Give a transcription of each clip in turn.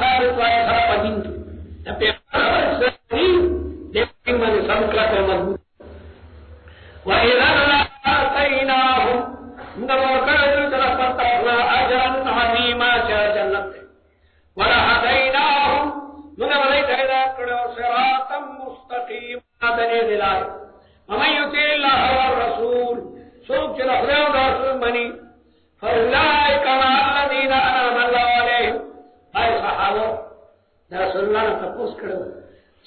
ثابت وای سره پدین ته په سری دې باندې سمکړه مضبوط وإذا آتيناهم نوركنا تلفتنا أجرا عظيما جنة ولهديناهم نوريت إلى صراطا مستقيما دليل ومن يطع الله والرسول سوق الأخلاق والرسول مني فأولئك مع الذين أنعم الله عليهم أي صحابة رسول الله تقول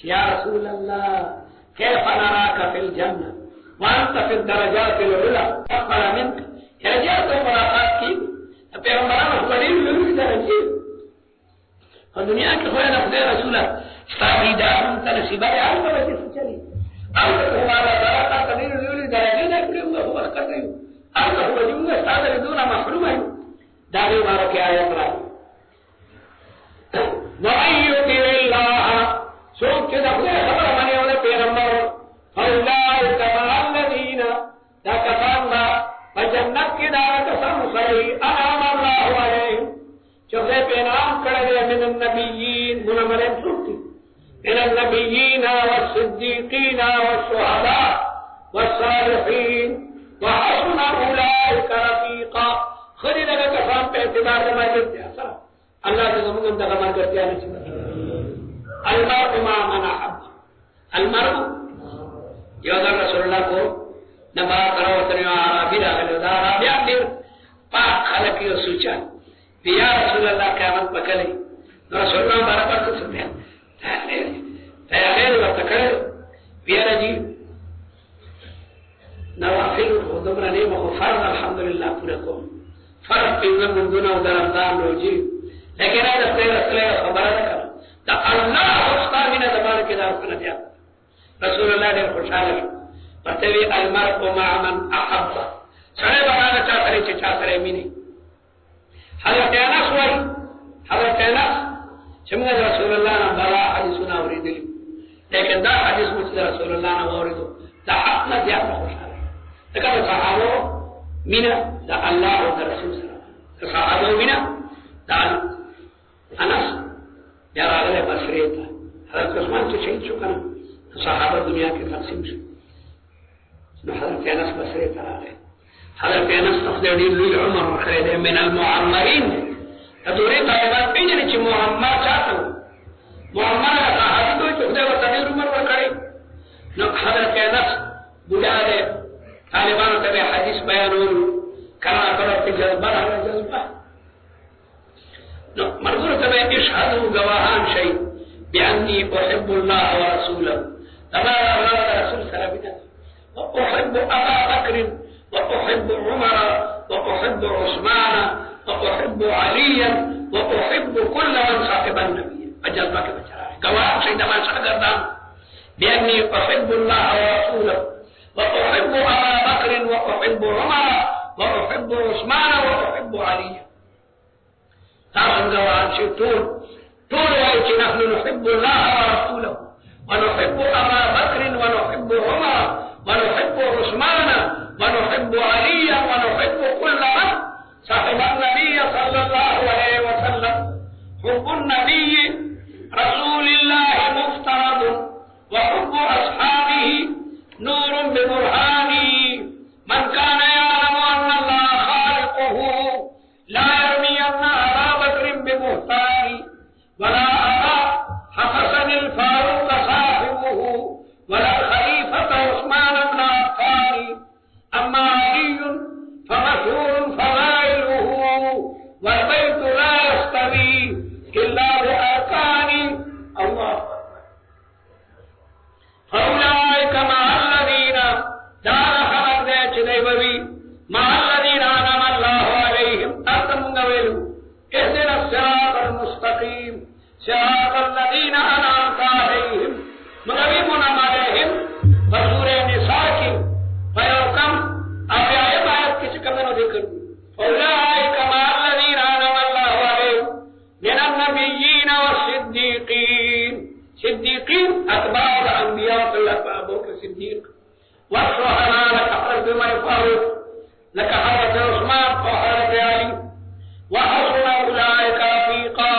يا رسول الله كيف نراك في الجنة وانت في الدرجات العلى اقل منك درجات ملاقات کی پیغمبران خلیل لوی درجے اور دنیا کے خدا خدا رسول استعداد تنسیبہ عام درجے سے چلی اور ہمارا درجہ خلیل لوی درجے نہ کرے وہ کر رہی اور وہ جو استاد دون محروم ہے داوی مارو کیا ہے اقرا وَأَيُّ اللَّهَ سوچ دخل خبر منے والے پیغمبر فَأُولَٰئِكَ مَعَ الَّذِينَ تَكَفَرْنَا فَجَنَّتْ کی دعوت سمسری أَنْعَمَ اللَّهُ عَلَيْهِمْ چوزے پہ نام کردے من النبیین منمرین سوٹی من النبیین والصدیقین والشہداء والصالحین وحسن أولئك رفیقا خری لگا کسان پہ اعتبار دمائی کرتے ہیں سر اللہ سے زمان دقا من کرتے ہیں المرء ما من أحب المرء یہ اگر رسول اللہ کو نبا کرو تنیو عربی راگلو دا عربی آدھر پاک خلقی و سوچا یا رسول اللہ قیامت پکلی رسول اللہ بارا پر تو سنتے ہیں تیغیر وقت کرے بیارا جی نوافل خودمرا نیم و فرض الحمدللہ پورا کو فرض پیزن من دونا و در امدان رو جی لیکن آج اپنے رسول اللہ خبرہ کرو تا اللہ حسقامین دبار کے دار پر دیا رسول اللہ نے خوشحال پرتوی المرء مع من احب سڑے بنانا چاہتا رہے چاہتا رہے مینی حضرت انس ہوئی حضرت انس چمگا رسول اللہ نے بلا حدیثنا ورید لی لیکن دا حدیث مجھے رسول اللہ نے وردو دا حقنا زیادہ خوشحال ہے لیکن صحابو مینا دا اللہ و دا رسول صلی اللہ صحابو مینا دا انس یا راغل بصری تھا حضرت عثمان تو شہید چکا نا صحابہ دنیا کے تقسیم سے حضرت انس بصری ترا گئے حضرت انس تفضل لی عمر خرید من المعمرین تدوری طالبات پیجنے چی محمد چاہتا ہوں محمد صحابی تو چکدے و تدیر عمر وکڑی حضرت انس بجا دے طالبان تبی حدیث بیانون کرنا کرو کی جذبہ رہا جذبہ مرضور تبی اشہدو گواہان شہید بأني أحب الله ورسوله تبارك الله رسول سلامنا وأحب أبا بكر وأحب عمر وأحب عثمان وأحب عليا وأحب كل من صاحب النبي أجل باك بشرائه قوام سيدما سأقردان بأني أحب الله ورسوله وأحب أبا بكر وأحب عمر وأحب عثمان وأحب عليا تابن قوام سيطول طول وقت نحن نحب الله ورسوله ونحب أبا بكر ونحب عمر ونحب عثمان ونحب عليا ونحب كل من صاحب النبي صلى الله عليه وسلم حب النبي رسول الله مفترض وحب أصحابه نور ببرهانه من كان يعلم أن الله خالقه لا يرمي أبا بكر ببهتان ولا أبا حسن الفاروق صاحبه ولا خليفة عثمان بن عفان أما علي فمشهور فضائله والبيت لا يستوي إلا بأركان الله فأولئك مع الذين دار خبر ديش ديبوي مع الذين أنعم الله عليهم أتمنى ويلو اهدنا الصراط المستقيم صراط الذين أنعمت عليهم مغرب منعم عليهم بسور نساء کی فیوکم آیات آیات کسی کمنو ذکر أولئك مع الذين أنعم الله عليهم من النبيين والصديقين صديقين أتباع الأنبياء أبو بكر الصديق والشهداء لك حضرت عمر الفاروق لك حضرت عثمان وحضرت علي وحسن أولئك رفيقا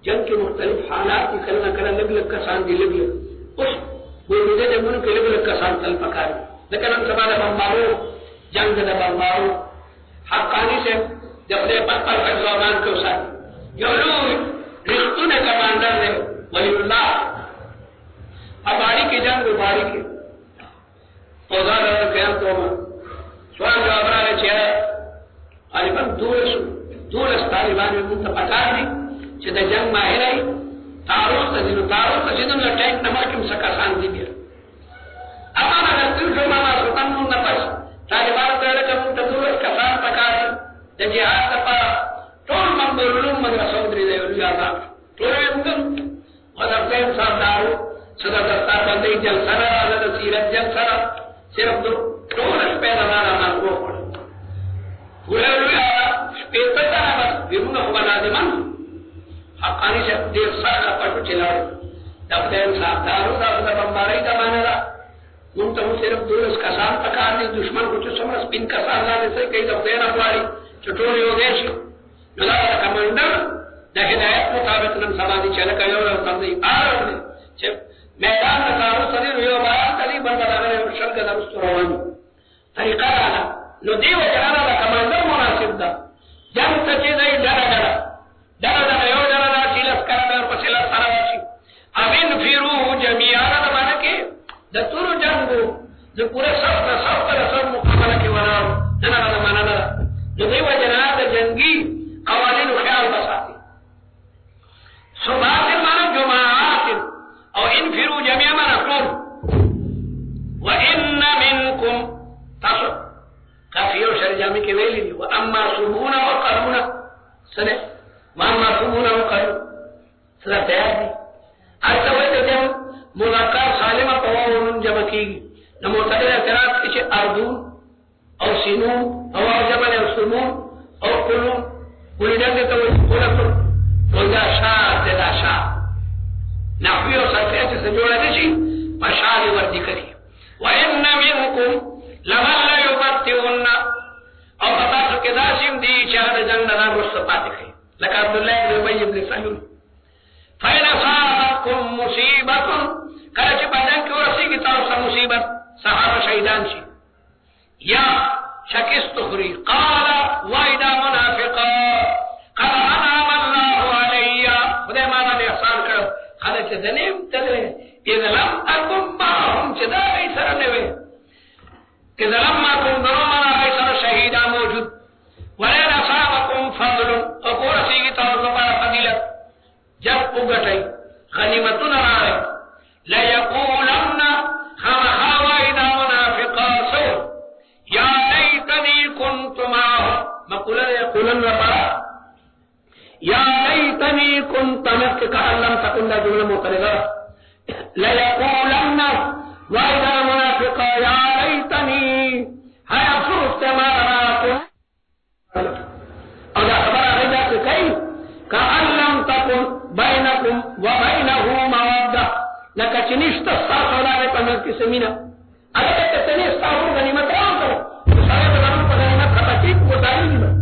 جنگ کے مختلف حالات کی کلنا کلا لگ لگ کسان دی لگ لگ اس وہ مجھے جنگوں کے لگ لگ کسان تل پکاری لیکن ہم سبا دا بمبارو جنگ دا بمبارو حقانی سے جب دے پت پر کا زبان کو ساتھ یولو رختو نے کماندر نے ولی اللہ اباری کی جنگ اباری کی اوزار رہا قیام تو ہم سوال جواب رہا ہے چہرہ آج بند دولس طالبان میں منتا پکار دی چه دا جنگ ماہر آئی تعارض تا جنو لٹینک نمکم سکا سان دی بیر امان اگر تل جو ماما سلطان مون نفس طالبان تیرکا منتا دولس کسان پکار دی دا جہاد دا پارا طول منبر علوم مدرسہ ادری دے ولی آزاد طول مدر وزر تین صاحب دارو صدر دستار بندی جنگ سرا آزاد سیرت جنگ سرا صرف دولس پیدا دارا مانگو پڑا پورے علوی آزاد شپیتا جانا بس بیرون خوبا نازمان حقانی سے دیر سال کا پٹو چلاو دب دین صاحب دارو دا بمباری دا مانا دا منتہو صرف دولس کسان پکار دی دشمن کو چو سمرس پین کسان لانے سے کئی دب دین اپواری چٹوری ہو دیشی نلا دا کمانڈر دا ہدایت مطابق نم سمادی چلکا یو رو تمدی آرہ دے چھے میدان دا کارو صدیر یو بایان تلی بربدا گرے شرک دا رستو روانی طریقہ آنا نو دیو جرانا دا کمانڈر مناسب دا جنگ سچے دا ڈرا ڈرا یو ڈرا دا چیلس کرنے اور پسیلہ سراواشی امین فیروح جمیعانا دا مانا کے دا تورو جنگو دا پورے سب مقابلہ کے وناو جنا دا مانا دا جو دیو جنانا دا جنگی قوانین و خیال بساتی صبات مانا جماعات او انفرو جميع مانا قوم وَإِنَّ مِنْكُمْ تاسو کافیو شر جامی کے ویلی دی وَأَمَّا صُبُونَ وَقَرُونَ سنے وَأَمَّا صُبُونَ وَقَرُونَ سنے تیار دی آجتا ویتے جب ملاقات سالمہ پواؤن جمع کی گی نمو تقریر اعتراف کچھے اردون او سینون او جمع او سمون او قلون قلی جنگ تو قلتون قلدہ شاہ دیدہ شاہ نحوی و صرفیت سے جوڑا دیشی پشاری وردی کری وَإِنَّ مِنْكُمْ لَمَنْ لَيُبَتِّعُنَّ او پتا سکے داشم دی چاہد جنگ نظر رست پاتے کھئی لکہ عبداللہ ابن ابی ابن سلول فَإِنَ صَابَتْكُمْ مُصِيبَةٌ کلچ بدن کی ورسی کی طرف سے مصیبت صحابہ شہیدان شی یا شکست خری قال وَإِذَا مُنَافِقًا قَدْ أَنْعَمَ اللَّهُ عَلَيَّ خدای مانا نے احسان کرو خدای چه دنیم تدرے اذ لم اکم معهم چدا ایسر نوے اذ لم اکم دنومنا ایسر شہیدہ موجود ولین اصابکم فضل اقورسی کی طرف پر فضیلت جب اگٹائی غنیمتون رائے لیقولن خمخا وإذا منافقا سو یا لیتنی کنت معهم مقولن یقولن ربا یا لیتنی کنت مفت کہا لم تکن دا جملہ مطلقہ لیقولن وإذا منافقا یا لیتنی ہے افسوس تمہارا راکم اور دا خبر آگے جا کے کئی کہا لم تکن بینکم وبینہو مودہ لکہ چنشت استاس اولانے پندر کی سمینہ اگر کہتے ہیں استاہوں غنیمت رہا کرو سارے بزرگوں پر غنیمت خطاچیت کو داری نہیں بنا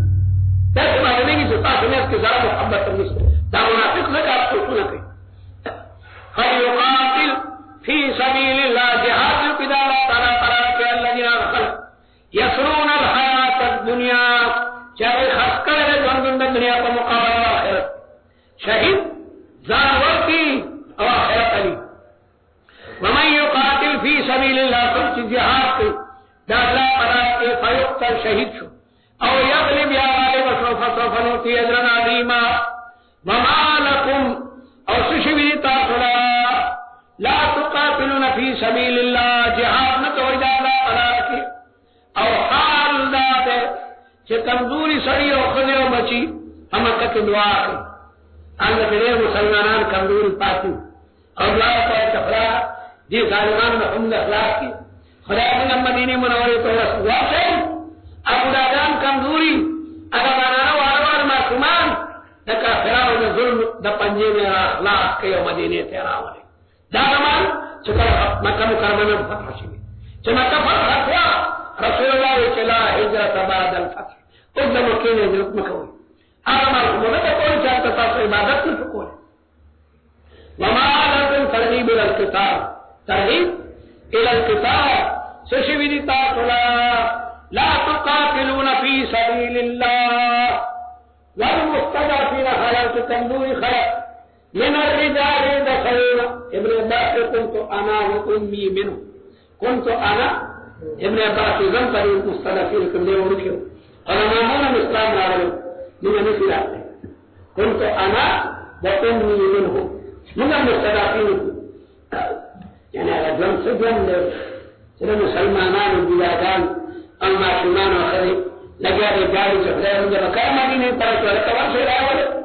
کیسے معلومے گی ستا سنے اس کے ذرا محبت کرنے سے دا منافق لگا آپ کو سنا کہیں فَيُقَاتِلْ فِي سَبِيلِ اللَّهِ جہاد القداء اللہ تعالیٰ قرار کے اللہ جناب خلق یسرون الحیات الدنیا چاہے خس کرے جوندن دنیا پر مقابلہ آخرت شہید زانور کی او آخرت علی وَمَنْ يُقَاتِلْ فِي سَبِيلِ اللَّهِ سب چیز جہاد کی دا اللہ قرار کے فیقتل شہید شو او یغلب یا غالب سوف نوتی اجرن عظیما وما لکم او سشوی تاثلا لا تقاتلون فی سبیل اللہ جہاد نتوئی دا اللہ قرار کی او حال داتے چه کمزوری سڑی او خضی او بچی ہم اکت دعا کی آنگا تیرے مسلمانان کمزوری پاتی اور دعا کوئی چفرا دی ظالمان میں حمد اخلاق کی خدا اپنے مدینی منوری تو رسول واسم ابو دادان کمزوری اگر بانانا واروار معصومان دا کافران دا ظلم دا پنجے میں اخلاق کے مدینے تیرا والے دا زمان چکر مکہ مکرمہ فتح شوی چکر مکہ فتح ہوا رسول اللہ چلا حجرت بعد الفتح اقدم وکین حجرت مکہ ہوئی آرمان کو مدد کوئی چاہتا تھا عبادت نہیں سکوئے وما لكم ترغيب الى القتال ترغيب الى القتال سشوی لا تقاتلون في سبيل الله والمستضعفين خلق تنظور خلق من الرجال دخلون ابن عباس كنت انا وامي منه كنت انا ابن عباس زنفر المستضعفين كم ديو ركيو انا مامون الاسلام راولو من مثل كنت انا وامي منه من المستضعفين يعني على جنب سجن سنة مسلمانان البلادان المعصومان وخير لگا رجال جبرائيل جب كان مدينة طرف ولكوان شيء أول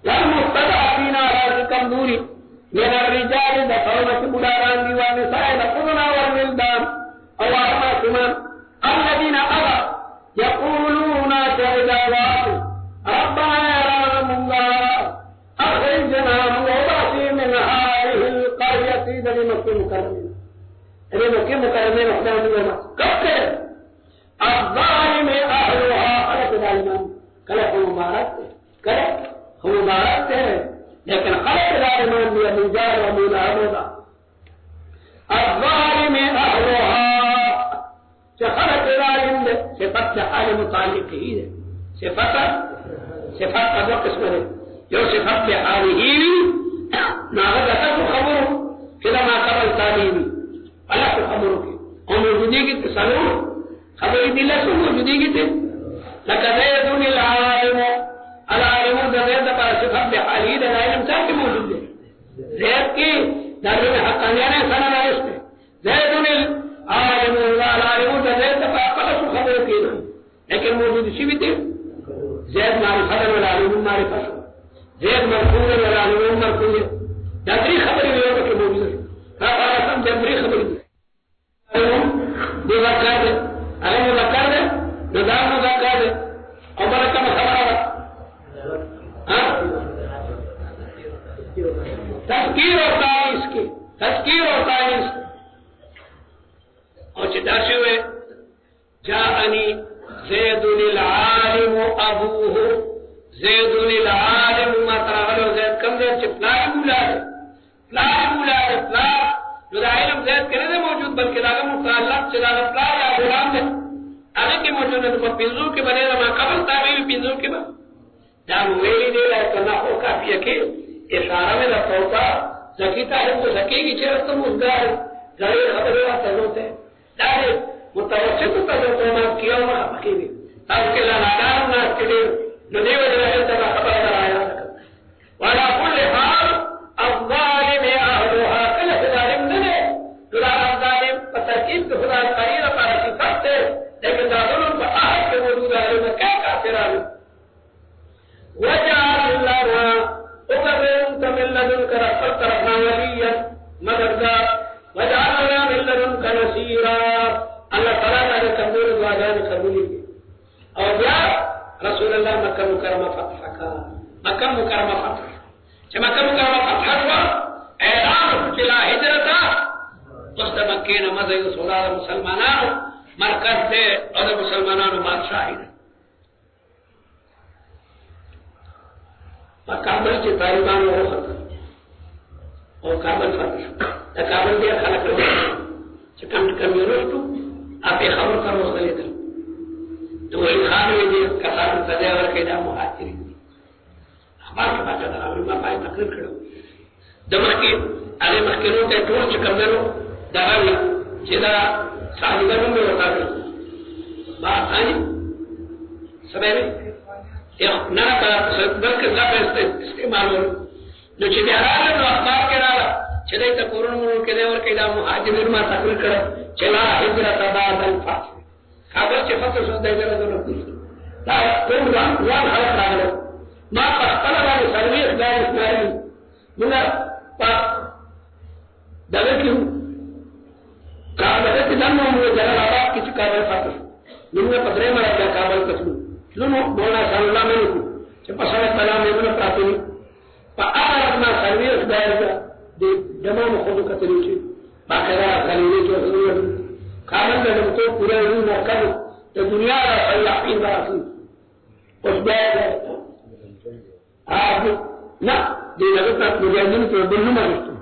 والمستضعفين على كمدور من الرجال دخلون بلادان والنساء دخلون والولدان اللهم سمان الذين أبى يقولون شهداء ربنا يرحم الله أخرجنا من من هذه القرية ذي مكة مكرمين ذي مكة مكرمين وحدهم لما كفر الظالم أهلها خلق ظالمان خلق مبارك لیکن خلق ظالمان بھی ابوجار ومولابودا الظالم أهلها خلق ظالم صفت حال متعلق ہی ہے صفت کا دو قسم ہے جو صفت حاله ناغذ أسف خبره كده ما قبل تعليمي ألا خبره وموجودي کی تصور خبر دل سے موجودی کی تھی لقد العالم زید پر صفت حالی دلائل چاہ کے موجود ہے زید کی دار میں حقانیہ نے سنا ہے اس میں زید العالم زید پر قلص خبر کی لیکن موجود سی بھی تھی زید معرفت والعالم معرفت زید مرفوع والعالم مرفوع دادری خبر ہے کہ موجود ہے ہم جبری خبر دی وقت علم مذکر دے نظام مذکر دے اور برکہ خبر تذکیر ہوتا ہے اس کی تذکیر ہوتا ہے اس کی اور چداشے ہوئے جاءنی زید العالم ابوہ زید العالم ما تراغلو زید کم زید چپلائی مولا ہے جو علم زید کے نہیں موجود بلکہ داغا متعلق چلاغا پلا یا غلام ہے آگے کی موجود ہے تو پنزور کے بنے رہا قبل تعبیر پنزور کے بعد جام ویلی دے رہا ہے کرنا ہو کافی ہے کہ اشارہ میں رکھتا ہوتا زکیتا ہے وہ زکی کی چیرت تو مزدار ہے ظاہر خبر ہے تضوت ہے دارے متوسط تضوت ہے مات کیا ہوا حقیقی تاکہ کے لانادار ناس کے لئے ندی وجہ ہے تبا خبر در آیا والا کل حال الظالم اہلوها کل ظالم ننے دلال الظالم پترکیب کے خدا قریر پر صفت ہے لیکن ظالم پر آہد کے موجود ہے میں کیا کافر آلو وجعل لنا اقررت من لدنك رحمت رحمة وليا مددگار وجعل لنا من لدنك نصيرا اللہ تعالیٰ نے کمزور دعاگان قبولی کی اور بیا رسول اللہ مکہ مکرمہ فتح کا مکہ مکرمہ فتح جب مکہ مکرمہ فتح ہوا اعلان چلا ہجرتا اس دا مکہ نمازے سولاد مسلمانانو مرکز دے اور مسلمانانو بادشاہی دے کابل کے طالبان وہ ختم اور کابل فتح کابل دیا خلق لے چکم کمیونسٹو آپ خبر کا مختلف تو وہی خان میں دے کسان تجاور کے دا مہاجری اخبار کے بات ہے علماء پائے تقریر کھڑو دمر کی آگے مخکنوں کے ٹول چکم درو دغاوی چیدہ ساجدنوں میں ہوتا ہے بات آئی سبے میں نہ بلکہ لفظ استعمال ہو جو چیزیں حرال ہے اخبار کے رالا چلے تا قرآن منو کے دے اور کہ دا مہاجر ما تقریر کرو چلا حجرت بعد الفتح کابل چه فتح سو دے جرا دو لا کون وان حالت راگلو ما پختل والی سرویس دا اسماعیل منا پا دلے کیوں کابل تی دنو موی جلال آباد کی چکابل فتح نمنا پدرے مرا کیا کابل کسلو لنو مولا صلی اللہ علیہ وسلم چه پسر سلام ابن پراتنی پا آرادنا سرویس دائر دے جمام خودو کتنی چی باقیدہ خلیلی چو ضرور کامل میں تو پورے روح مرکز تو دنیا کا سیاحین راسی اس بات ہے آپ نہ دي نقطة مجاهدين في الظلم ما يشتم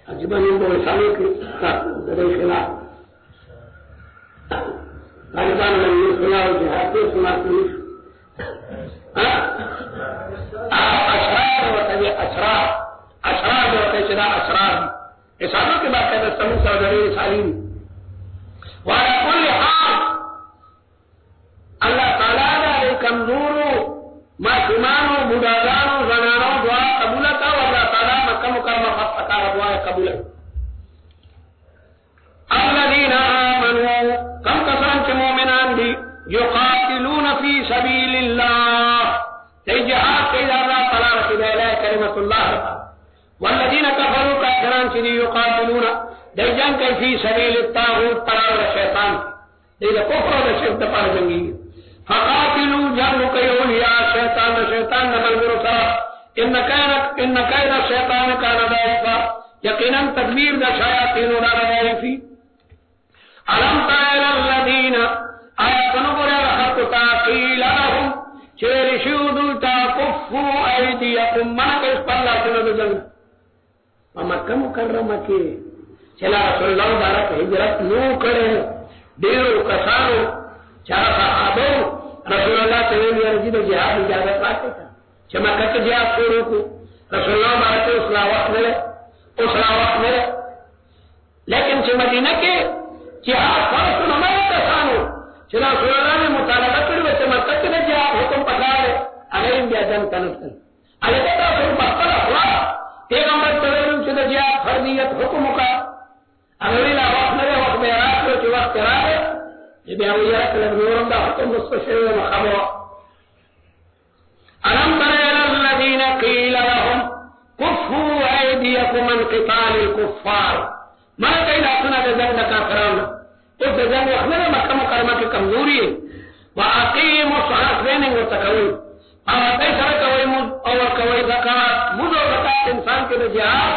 عجبا ينبغي يسالوك لدي خلاف طالبان من الخلاف والجهاد كيف ما تنيش أسرار وتجرى أسرار يسالوك ما كان السموسة ودري سالين. وعلى كل حال اللہ تعالیٰ نے کمزوروں معصومانوں بوڑھانوں زنانوں دعا قبول کا اور اللہ تعالیٰ مکہ مکرمہ فتح دعا قبول. الذین آمنوا کم کسان کے مومنان بھی یقاتلون فی سبیل اللہ تے جہاد کے اللہ تعالیٰ رسول اللہ کلمۃ اللہ. والذین کفروا کافران سے یقاتلون دے جنگ کے فی سبیل الطاغوت طاغوت شیطان دے کفر اور شرک پر جنگی. فقاتلوا جنگ کے اولیاء شیطان نبل برسا ان کید الشیطان کان ضعیفا یقینا تدبیر دا شیاطین دا ضعیفی. الم تر الذین آیات نور حق قیل لهم چرشود تکفوا ایدیکم من کے پلا سن جنگ مکہ مکرمہ کے چلا رسول اللہ بارک ہجرت نو کرے ڈیرو کسانو چار صحابوں رسول اللہ تعالی علیہ وسلم جہاد اجازت پاتے تھا چما کت جہاد شروع کو رسول اللہ بارک اسلام وقت ملے لیکن چھ مدینہ کے جہاد فرض نمائے کسانو چلا رسول اللہ نے مطالبہ کرے چما کت جہاد حکم پکارے اگر ان بیادن کنت علیہ رسول بطل اخلاق پیغمبر تعالی سے جہاد فرضیت حکم کا اگر لا وقت ملے وقت میں رات کو وقت رات بأولياء الأمور ضعف المستشير وخبر. ألم تر إلى الذين قيل لهم كفوا أيديكم من قتال الكفار ما قيل أصنع جزاك كافرون اس جزاك وحمل مكة مكرمة کی کمزوری ہے. وأقيموا الصلاة بينهم وتقوي اور کیسا کوئی اور کوئی زکات مجھ اور زکات انسان کے جہاد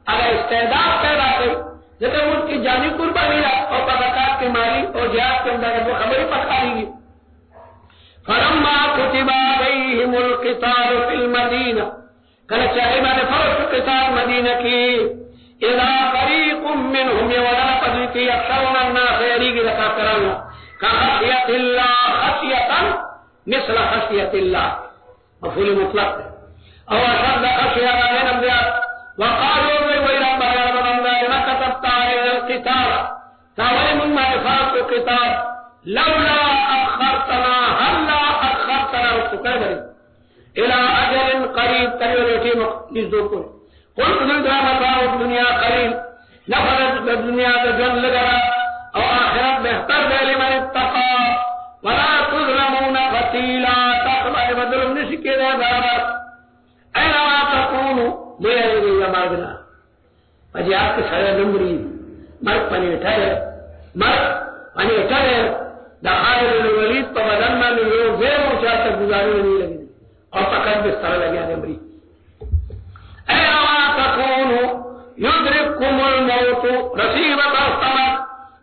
اگر استعداد پیدا کرے جیسے مجھ کی جانی قربانی اور زکات کے مالی اور جہاد کے اندر وہ خبریں پکڑیں گی. فلما كتب عليهم القتال في المدينة کل چاہے میں نے فرض قتال مدینہ کی اذا فريق منهم ولا قد يخشون الناس يريد لكافرون كخشية الله خشية مثل خشية الله مفعول مطلق او اشد خشية من الانبياء وقالوا ربنا لما كتبت علينا القتال تعلم ما يفعل القتال لولا اخرتنا هلا اخرتنا وتكبر الى اجل قريب تلوتي مقدسكم قلت ندرا متاع الدنيا قليل نفرت الدنيا تجن لگا او آخرت بہتر ہے لمن اتقى ولا تظلمون فتيلا تقبل بدل نشكي برابر اينما تكونوا ليجري جماعنا اجي آپ کے سارے نمبری مرد پانی اٹھائے دخائر الولید پا بدن میں لوگ زیر موچا تک گزارے نہیں لگے اور پکڑ بستر لگیا نمبری. اینما تکونو یدرککم الموت رسیبت السمت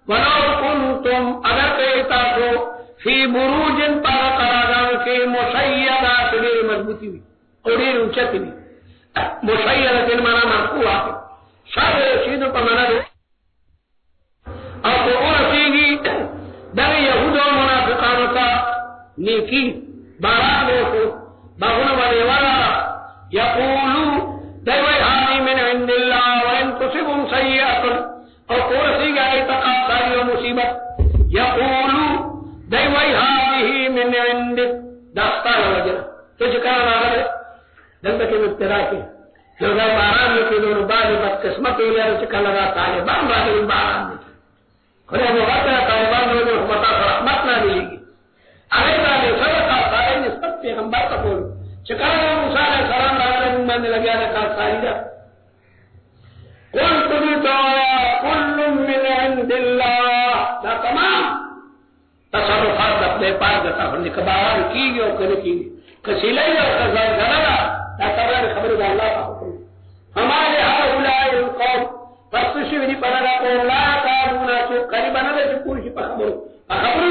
ولو کنتم اگر کہتا کو فی بروج پر قراران کے مشیدات دیر مضبوطی ہوئی اور دیر اونچتی ہوئی. مشیدت المانا مرکوع آتے شاہ رشید پر منا دے اور قرآن رسیگی در یہود و منافقان کا نیکی باران دیکھو باغن والے والا یقولو دیوئی حامی من عند اللہ وان تصبهم سیئات اور قرآن رسیگی اعتقاد ساری و مصیبت یقولو دیوئی حامی من عند داستان وجہ تجھ کہاں آگا دن تک ابتدا کی جو گئے باران میں کی دونوں بعض بدقسمت ہو لیا چکا لگا طالبان بعض باران میں خدا مغطہ طالبان میں جو حکمتہ رحمت نہ ملے گی علیہ تعالی صدقہ سارے نسبت پیغمبر کا بول چکا لگا موسیٰ علیہ السلام لگا میں نے لگیا رکھا ساری جا قلت بتایا کل من عند اللہ لا تمام تصرفات اپنے پاس جتا فرنے کباران کی گئی اور کنے کی گئی کسی لئی اور کزائی زنگا لا تمام خبر دا اللہ کا حکم ہمارے ہاؤلائی القوم فستشی ودی پنادا کو لا تعلمنا چو قریبا نہ دے پوری پخبرو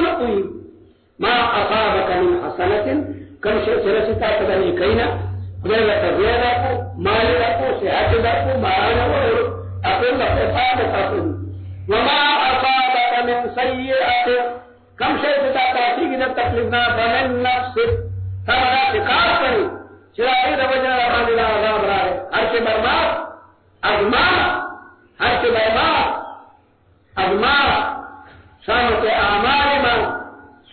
نہ کوئی ما اصابك من حسنة کم سے رستا تدنی کینا غير غيره مال له صحة له مال له أقول له فاضل وما أصابك من سيئة كم شيء تأتي من التكليفنا فمن نفسك ترى اعتقاد کریں چرائی وجہ رحمان اللہ عذاب رہا ہے ہر کے برباد ازما ہر کے برباد ازما شامت اعمال ما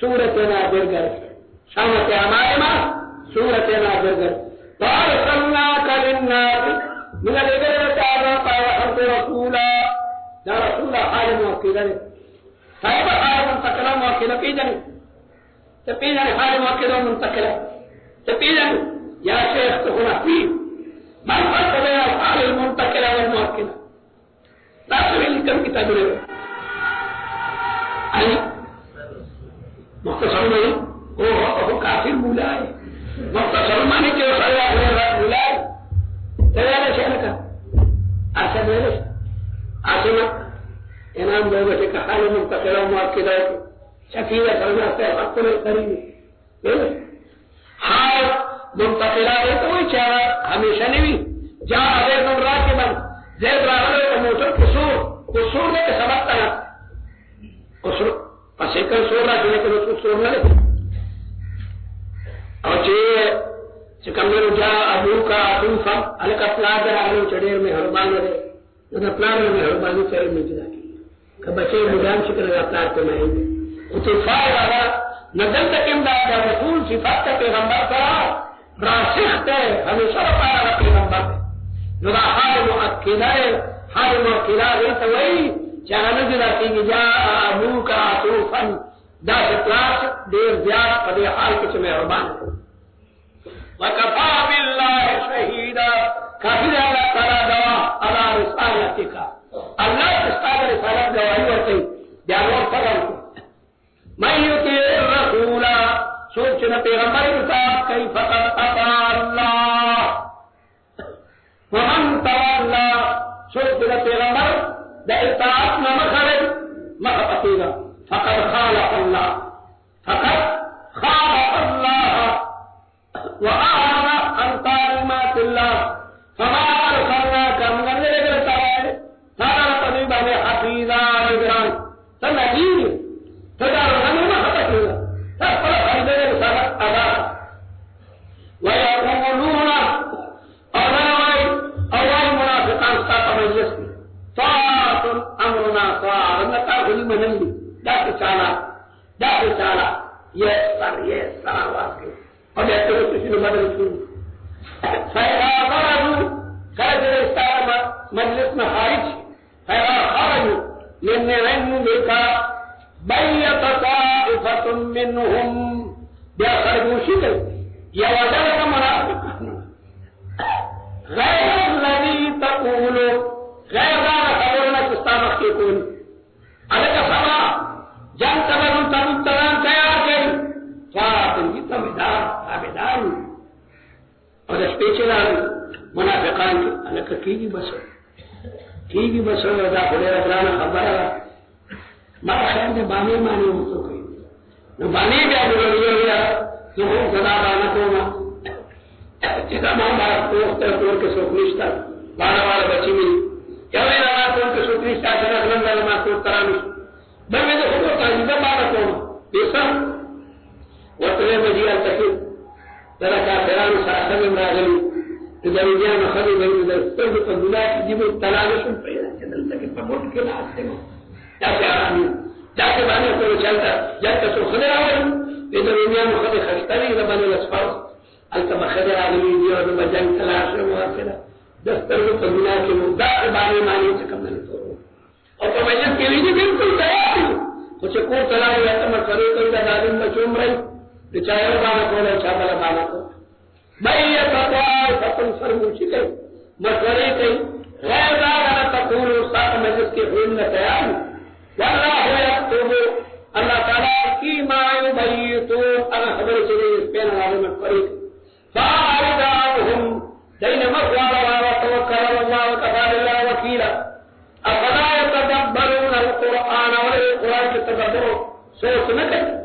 صورت ناظر گر شامت اعمال ما صورت ناظر گر وارسلناک للناس من الابل تعرف وحمد رسولا یا رسول حال موقع ہے صاحب حال منتقلہ موقع پیجن تپیجن حال موقع منتقلہ تپیجن یا شیخ تخنا فيه من فرق بين الحال المنتقلة والمؤكدة لا سبيل كم كتاب له أي مختصر میں وہ کافر مولا ہے مختصر معنی کہ وہ اللہ مولا ہے تیار ہے کا ایسا میرے آسما انعام لوگوں سے کہ حال منتقلة ومؤكدة شفیع فرماتے ہیں حق میں قریب حال منتقلہ ہے تو وہی چاہا ہمیشہ نہیں جہاں زید راکبا زید راکبا کا موٹر قصور نے کہ سبقتا ہے قصور پس ایک سور رہا جنہیں کہ اس قصور نہ لے اور چکمدر جا ابو کا عطوفا علیکہ پلادر آلو چڑیر میں حربان رہے نظر پلادر میں حربانی چڑیر میں جدا کی کہ بچے مجان شکر رہا پلاد کے مہین میں عطوفا رہا نظر تک امداد رسول صفات کا پیغمبر کرا راسخ ہے ہمیشہ پارا پیغمبر ہے نظر حال مؤکدہ ہے حال مؤکدہ ہے تو وہی چاہا نظر آتی کہ جا ابو کا عطوفا دا سپلاس دیر زیاد قدی حال کچھ میں حربان ہے وَكَفَى بِاللَّهِ شَهِيدًا کافر اللہ تعالیٰ دوا علی رسالتک اللہ استاد رسالت گواہی ورتے دیانور فضل کو من یطیع الرسول سوچنا پیغمبر کتاب کئی فقط اطاع اللہ ومن تولا سوچنا پیغمبر دا اطاعت نہ مخرج مخفتیگا فقط خالق اللہ فقط خالق اللہ وأعرض عن تعليمات الله فما أرسلناك من غير تعالى ترى طبيبا حفيظا لجران تنجيني تدارنا ما خطأتنا تفرق عن ذلك رسالة أداء ويقولون أولا منافقان ساق مجلس طاعة أمرنا طاعة ونتاخذ مني لا تشالا يسر واقع اور ایسے وہ کسی نے مدد کی خرج استعمال مجلس میں خارج خرج من علمك بيت طائفة منهم بخرجوا شكل يوجدك منافق غير الذي تقول غير ذلك خبرنا تستامخ يكون عليك سما جان تبرن تبتغان تیار کئی فاطن کی تابدار اور اسپیچلان منافقان کی علکہ کی بسر دا خلیر ابرانا خبر مارا خیال دے بانے مانے ہوتو کئی نو بانے بھی ابو رضی اللہ تو ہم صدا بانا کونا چیزا ماں بارا کوختر کور کے سوکنشتا بانا والا بچی ملی یا میں رانا کور کے سوکنشتا چنہ خلندہ لما کور ترانش بل میں تو خودو تاجیدہ بانا کونا بیسا وطلع مجیع التکل ذرا کافران ساسم امراغلی درجان خلی بین در سرد قدولا کی جیب تلالشن پیدا چدل تک پموٹ کے لاستے میں جاتے آرامی جاتے بانے کو چلتا جاتے سو خدر آوری پیدا دنیان خدر خشتری ربان الاسفاو التبا خدر آگلی دیو ربا جنگ تلاشن موافرہ دستر قدولا کی مدار بانے مانی چکم نلی تو اور تو مجلس کے لیے بالکل تیار ہوں کچھ کو تلائی رہتا مسئلے کوئی دا دادن بچوم رہی بچائے بانا کو لے چاہتا بانا کو بیت طائفة فرموشی کئی مسئلے کئی غیر دانا تقول استاد مجلس کے حلم تیار واللہ یکتب اللہ تعالیٰ کی ما یبیتو انا خبر چلے اس پین والے مقبری فاعرض عنہم دین مقوال وتوکل اللہ وکفى باللہ وکیلا افلا يتدبرون القرآن والقرآن کے تدبر سوچ نہ کریں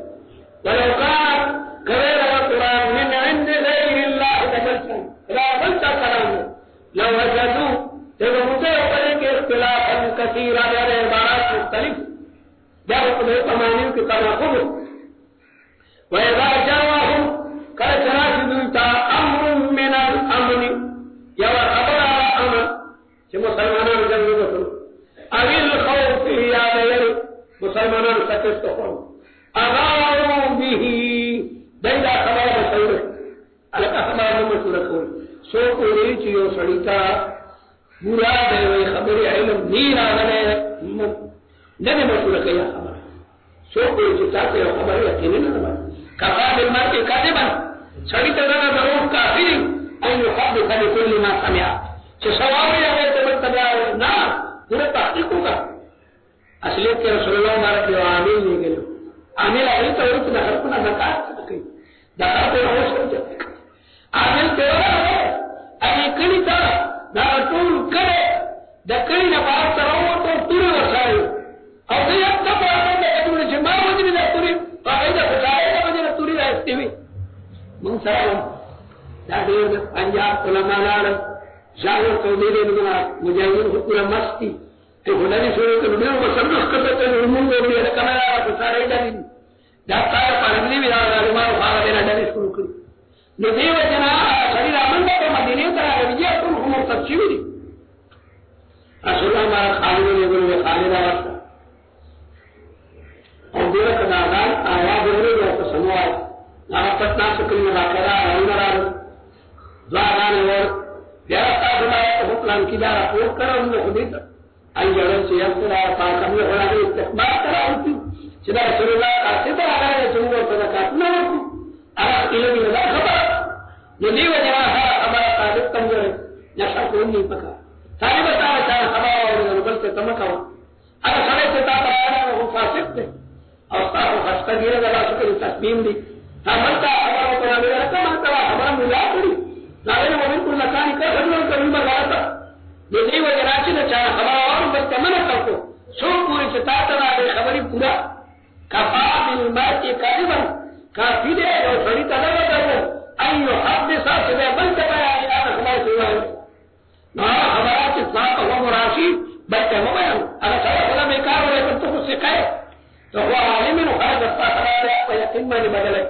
ولو كان غير القرآن من عند غير الله لجلسا لا مسلمانان سکت تخون اغارو بیہی دیدہ خبار سورک علاقہ خبار مسورک ہوئی سو کوئی چیو سڑیتا برا دے وی خبر علم نیر آگنے نبی مسورک یا خبر سو کوئی چیتا تے خبر یقینی نظر کفا بالمر کے کاتبا سڑیتا دانا ضرور کافری این یحبت لکل ما سمعا چھ سواوی آگے تو مرتبہ نا پورے تحقیق ہوگا اصلیت کے رسول اللہ مارا کہ عامل نہیں گئے عامل آئی تو اس نے ہر کنا زکاة سکئی زکاة تو ہو سکتے عامل تیورا ہے اگی کڑی تا نارا طول کرے دا کڑی نا پاک تراؤ تو توری ورسائی اور دی اب تب آتا ہے کہ تمہیں جمع وجنی دا توری فاقیدہ خسائے دا وجنی توری رہستی ہوئی من سلام دا دیر پنجاب علماء نارا شاہر قومیرے نگنا مجاہدین کو پورا مستی کہ خدای شروع کے نبیوں کو سمجھ کرتے تھے نمون کو بھی کمرہ کو سارے ڈالی جاتا ہے پڑھنے بھی رہا علماء خارا دینا ڈالی شروع کری نبی و جنا شریر آمندہ کو مدینے کا رجیہ تم ہموں تبچی بھی دی رسول اللہ ہمارا خالد نے گروہ خالد آواستا اور دیرہ قدادان آیا دیرے جو کو سنوائے نامت نام سکری مذاکرہ رہنہ رہا دعاگانے اور دیرہ قدادان کو حکلان کی دارہ پوٹ کر انہوں نے خودی تک ای جڑن سے یقر آیا پاکم نے ہونا کہ استقبال کرا ہوتی چلا رسول اللہ کا سطر آگا ہے جنگو صدقات نہ ہوتی آگا علمی نظر خبر ندی و جہاں خبر طالب کمزور ہے نشا کون نہیں پکا ساری بتانا چاہا خبر اور نبل سے تمکا ہوا اگر سڑے سے تا پرانا وہ فاسق تھے اور ستا کو خستہ گیرے دلا سکر تصمیم دی ملتا خبر و قرآن میرا رکھا مانتا خبر ملا کری ناغیر وہ بالکل نکانی کر خبر کرنی بغاتا ندی و جناچی نے چاہا خبر اور بچہ منع کر کو سو پوری سے تاتا دے خبری پورا کفا بالماتی قادبا کافی دے اور سڑی تدر کرو ایو حدثا سبے بلد بیا ایان خبر سوا ہے نا خبرات اطلاق و مراشی بچہ مبین اگر سارا خدا بیکار ہوئے تو تو خود سے کہے تو وہ عالمین خرد استا خرار ہے وہ یقین میں بدلے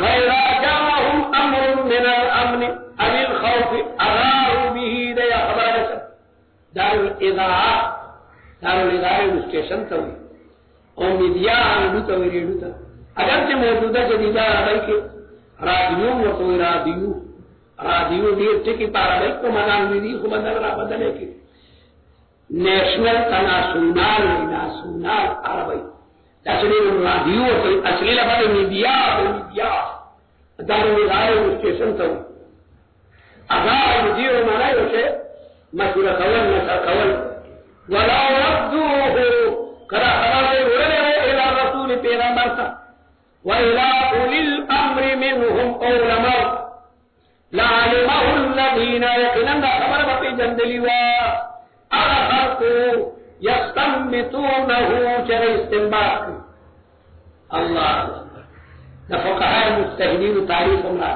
وَإِذَا جَاءَهُمْ أَمْرٌ مِّنَ الْأَمْنِ أَوِ الْخَوْفِ أَذَاعُوا بِهِ دَيَا خبر ہے دار الاذاعہ دار الاذاعہ اسٹیشن تو اور میڈیا ریڈیو تو ریڈیو تھا اگرچہ موجودہ جدیدہ عربی کے رادیو و تو رادیو دیر ٹکی پارا بھائی کو منان میری کو بدلے کی نیشنل تناسونال عربی تسلیم رادیو تو اصلی لفظ میڈیا دار الاذاعہ اسٹیشن تو اذاع مدیر مانا ہے مشورہ قول نشا قول ولا ردوه کرا خبر ورلے الى رسول پیغمبر تا والى اولي الامر منهم علماء لعلمه الذين يقينن خبر بقي جندلی وا اخرقوا يستنبطونه چر استنباط اللہ فقهاء مجتهدین تعریف امرا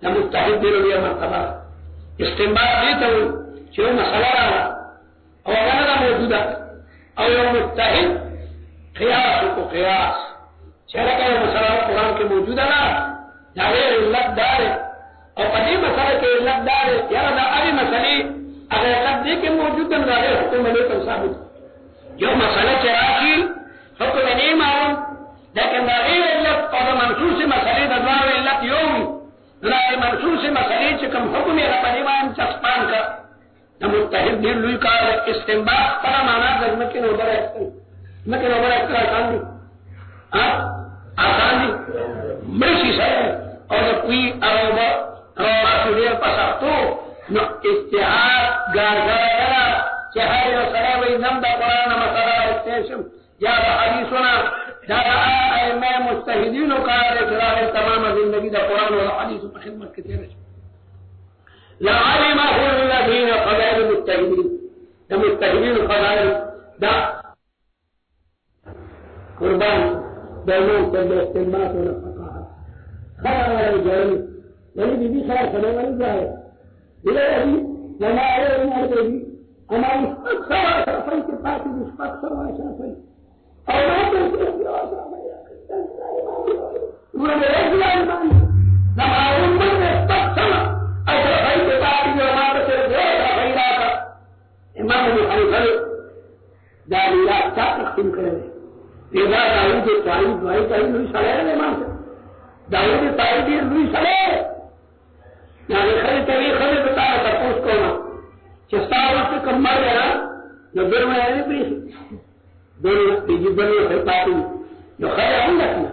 ہے مجتهد دیر مرتبہ استنباط دیتا ہوں جو مسئلہ رہا اور غلطہ موجودہ اور یہ مجتہد قیاس کو قیاس چہرہ کا یہ مسئلہ قرآن کے موجودہ رہا جاوے علت دار اور پدی مسئلہ کے علت دار یا رہا ابھی مسئلے اگر علت دے کے موجود ہے ظاہر حکم علیہ تو ثابت جو مسئلہ چراکی حکم نہیں معلوم لیکن ظاہر علت اور منصوص مسئلے دزوار علت یومی ظاہر منصوص مسئلے چکم حکم ہے پدیوان چسپان کا متحد دیر لوی کار استنباط پڑا مانا در مکن اوبر ایسکر آسان دی آسان دی مرسی سائے اور جب کوئی روما سنیر پسختو نو اتحاد گارگار گرا چہر مسئلہ وی نم دا قرآن مسئلہ استیشم یا دا حدیثونا دا ائمہ مجتہدینو کار اقرار تمام زندگی دا قرآن و حدیث پر خدمت کے تیرے لعلمه الذين قبائل المجتهدين المجتهدين القبائل دا قربان بينهم كل استنباط والفقاهة خبر على الجاهل ولي بي خبر خبر على الجاهل إلى أبي لما أعلم من أبي أما يستكثر أشرفين كفاتي يستكثر أشرفين أو لا تنسي ولا يجب أن لما أعلم من يستكثر اشرفین کے بعد جو ہمارے سے غیر غیرہ کا امام ابو حنیفہ داودی تایدی لوی سره یعنی خلی تغییر خلی بتانا تپوس کونا چستاوز سے کم مر گیا نو در میں آنے پریسی دونوں تیجی بنی خلی پاتی نو خلی ہم لکنا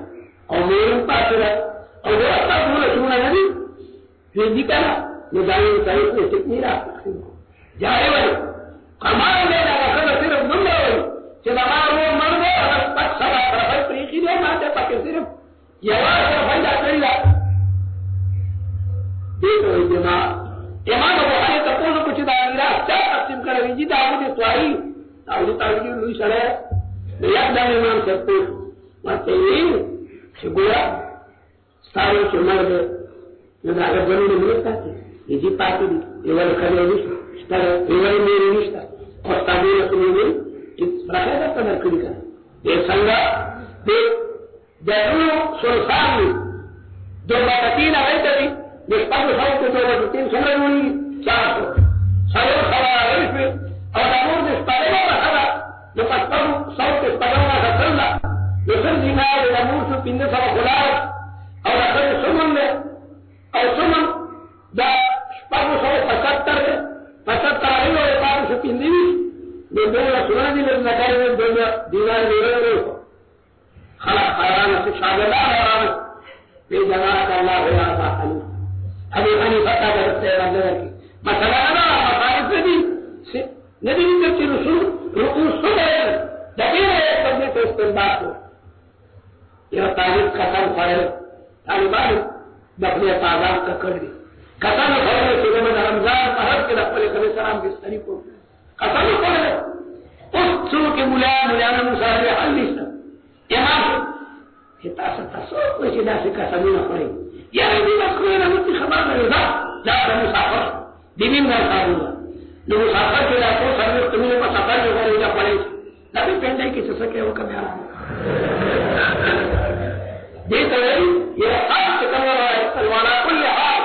اور میرن پاتی رہا اور وہ اتا دولا چونا نبی تیجی کنا نو داودی تایدی نے سکنی رہا جائے ولی کمال لینا وقت صرف نمبر ولی چه دمار وہ مرد اور پت سبا طرفی پریخی دے ماتے پاکی صرف یواز طرفی جا کری دا دیکھو امام ابو حنیفہ تقول کچھ دا میراث کیا تقسیم کر رہی جی داؤد سوائی داؤد تاویجی لوی سڑے یک دم امام سے پوچھ مانتے یہ کہ گویا سارے کے مرد جو اگر بنی نے ملتا تھی یہ جی پاتی دی یہ والی خلی نشتا یہ والی میری نشتا اور تابیر رسول میں رکھے گا قدر کری کر یہ سنگا دیکھ جہرو سلسان میں دو باتین آئے تھی نسبت سو کو دو باتین سمجھ ہوئی 400 سو سوا عرف میں اور امور نسبت رکھا جو پسپر سو کے پڑھا رکھا دوسر دینار امور سے پندے سوا خلاص اور اثر سمن میں اور سمن دا پسپر سو 75 آئی اور پار سے پندی دنیا سننا دی لیکن نکاری میں دنیا دینار میرے رہے ہو خلق خیران سے شاگردہ حیران بے جنات اللہ ہویا آتا حنیف ابھی حنیفہ تا کرتے ہیں رضا کی مثلا انا مخالف نبی کے رسول سنے دقیق ہے کرنے کو استنباط ہو یہ تعریف قسم خیر طالبان دفنے تعداد کا کر دی قسم خیر سے میں رمضان محرم کے دفعے علیہ السلام کے طریق کو قسم خیر اس سو کے مولانا مصالح حل نہیں امام کہ تاستا سو کوئی دا سے قسم نہ پڑے یا بھی مسئلہ نہ مت خبر نہیں دا جا مسافر دین میں صاحب لو مسافر کے لا سر تمہیں کو سفر جو کرے گا پڑے نبی پہننے کی سکے وہ کبھی دیکھ رہے یہ خاص کرنے والا کل حال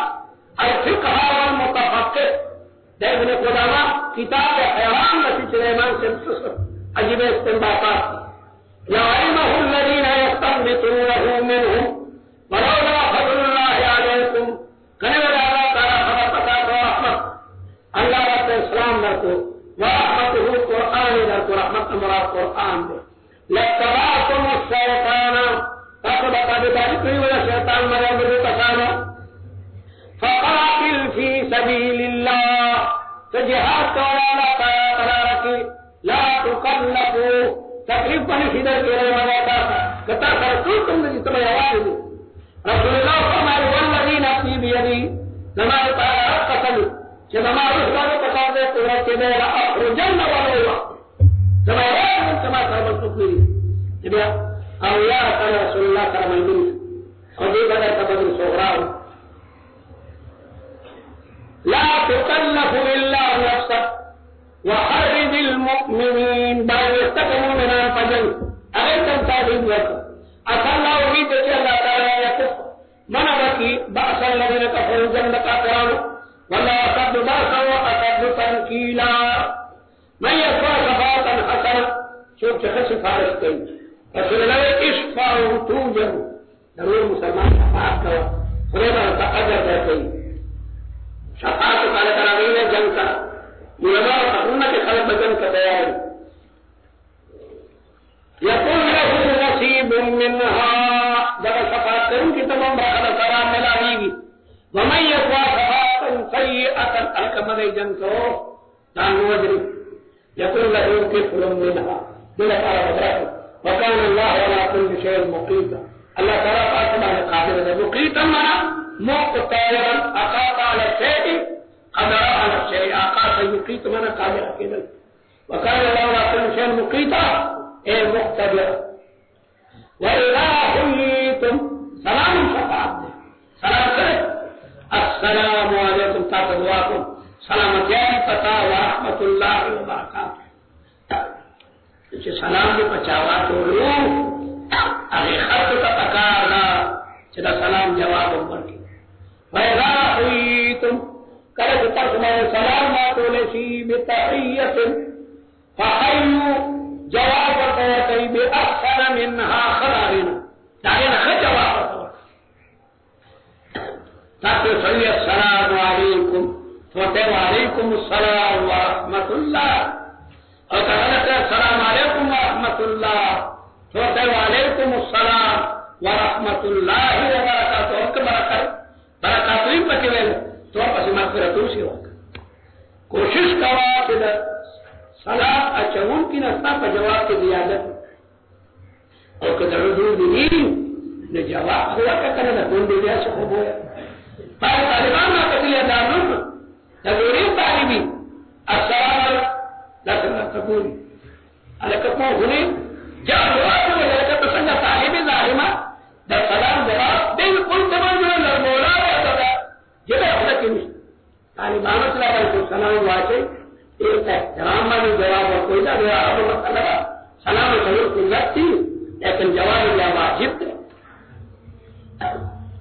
الفقہ والمتفقه دیکھنے کو دعوا کتاب حیوان نسی سلیمان سے عجیب استنباطات يعلمه الذين يستنبطونه منهم ولولا فضل الله عليكم كان الله تعالى خلقك ورحمة الله رب الإسلام لكم ورحمته القرآن لكم رحمة مراد القرآن لاتبعتم الشيطان تقبط بذلك ولا شيطان مريم بذلك فقاتل في سبيل الله فجهاد ولا ترارك لا تكلفوا تقریب پانی سیدھا کہنے والا تھا کہتا رسول تم نے جتنا آواز دی رسول اللہ فرمائے والذی نفسی بیدی ہمارے تعالی قسم کہ ہمارے اس کا قسم دے تو رکھ دے گا اخرجن والا جب آواز میں سما سربت تکمیری جب اولیاء تعالی رسول اللہ صلی اللہ علیہ وسلم اور یہ بدر کا بدر صغرا لا تکلف الا نفسك وحرد المؤمنين بل يستقموا من الفجر أغيثم تابين لكم أسأل الله أريد أن الله تعالى يكف من بكي بأس الذين كفروا جنة كافرون والله أشد بأسا وأشد تنكيلا من يشفع شفاعة حسنة شوف شخص فارس كي رسول الله اشفعوا توجهوا ضرور مسلمان شفاعت كوا خلينا نتقدر ذاتي شفاعت قال تراغين جنة علماء تقولنا کہ خلق بدن کا تیار یقول له نصیب منها جب شفاعت کروں کہ تمام بخلا سلام ملائے گی ومن يقوى شفاعة سيئة الكمر جنتو دان وجري يقول له كفر منها بلا قرار وكان الله على كل شيء مقيتا الله تعالى قادر قادر مقيتا منا مقتدرا اقاط على الشيء قدر على الشيء آقا سيقيت من قادر كده وكان الله على كل شيء مقيتا اي مقتدر وإذا حييتم سلام شفاعت سلام کرے السلام علیکم تاتدواکم سلامتیان پتا ورحمت اللہ وبرکاتہ اسے سلام بھی پچاوا تو لو اگے خط کا تکارا چلا سلام جواب امر کی وإذا حييتم کرے ترجمہ سلام علیکم بتحیۃ فحیوا جواب کرتے بأحسن منها خلقنا داغه نه جواب تاکہ صلی السلام علیکم تو وعلیکم السلام ورحمۃ اللہ، اور السلام علیکم ورحمۃ اللہ تو وعلیکم السلام ورحمۃ اللہ وبرکاتہ برکات پکے تو پس مغفرت سے ہوگا۔ کوشش کرو کہ سلام اچون کی نستا پر جواب کی زیادت اور کہ رجوع دین نے جواب ہوا کہ کرنا کون دیا سے ہو گیا پائے طالبان میں قتل دارون تغیری طالبی السلام علیکم تقول علیکم ہونے جب ہوا تو لڑکا پسند طالب ظالمہ دا سلام جواب بالکل تمام جو لڑبولا ہے یہ حضرت کی طالبانوں سے علیکم السلام واچے ایک احترام والی جواب اور کوئی نہ جواب مسئلہ سلام ضرور سنت تھی لیکن جواب یا واجب تھے۔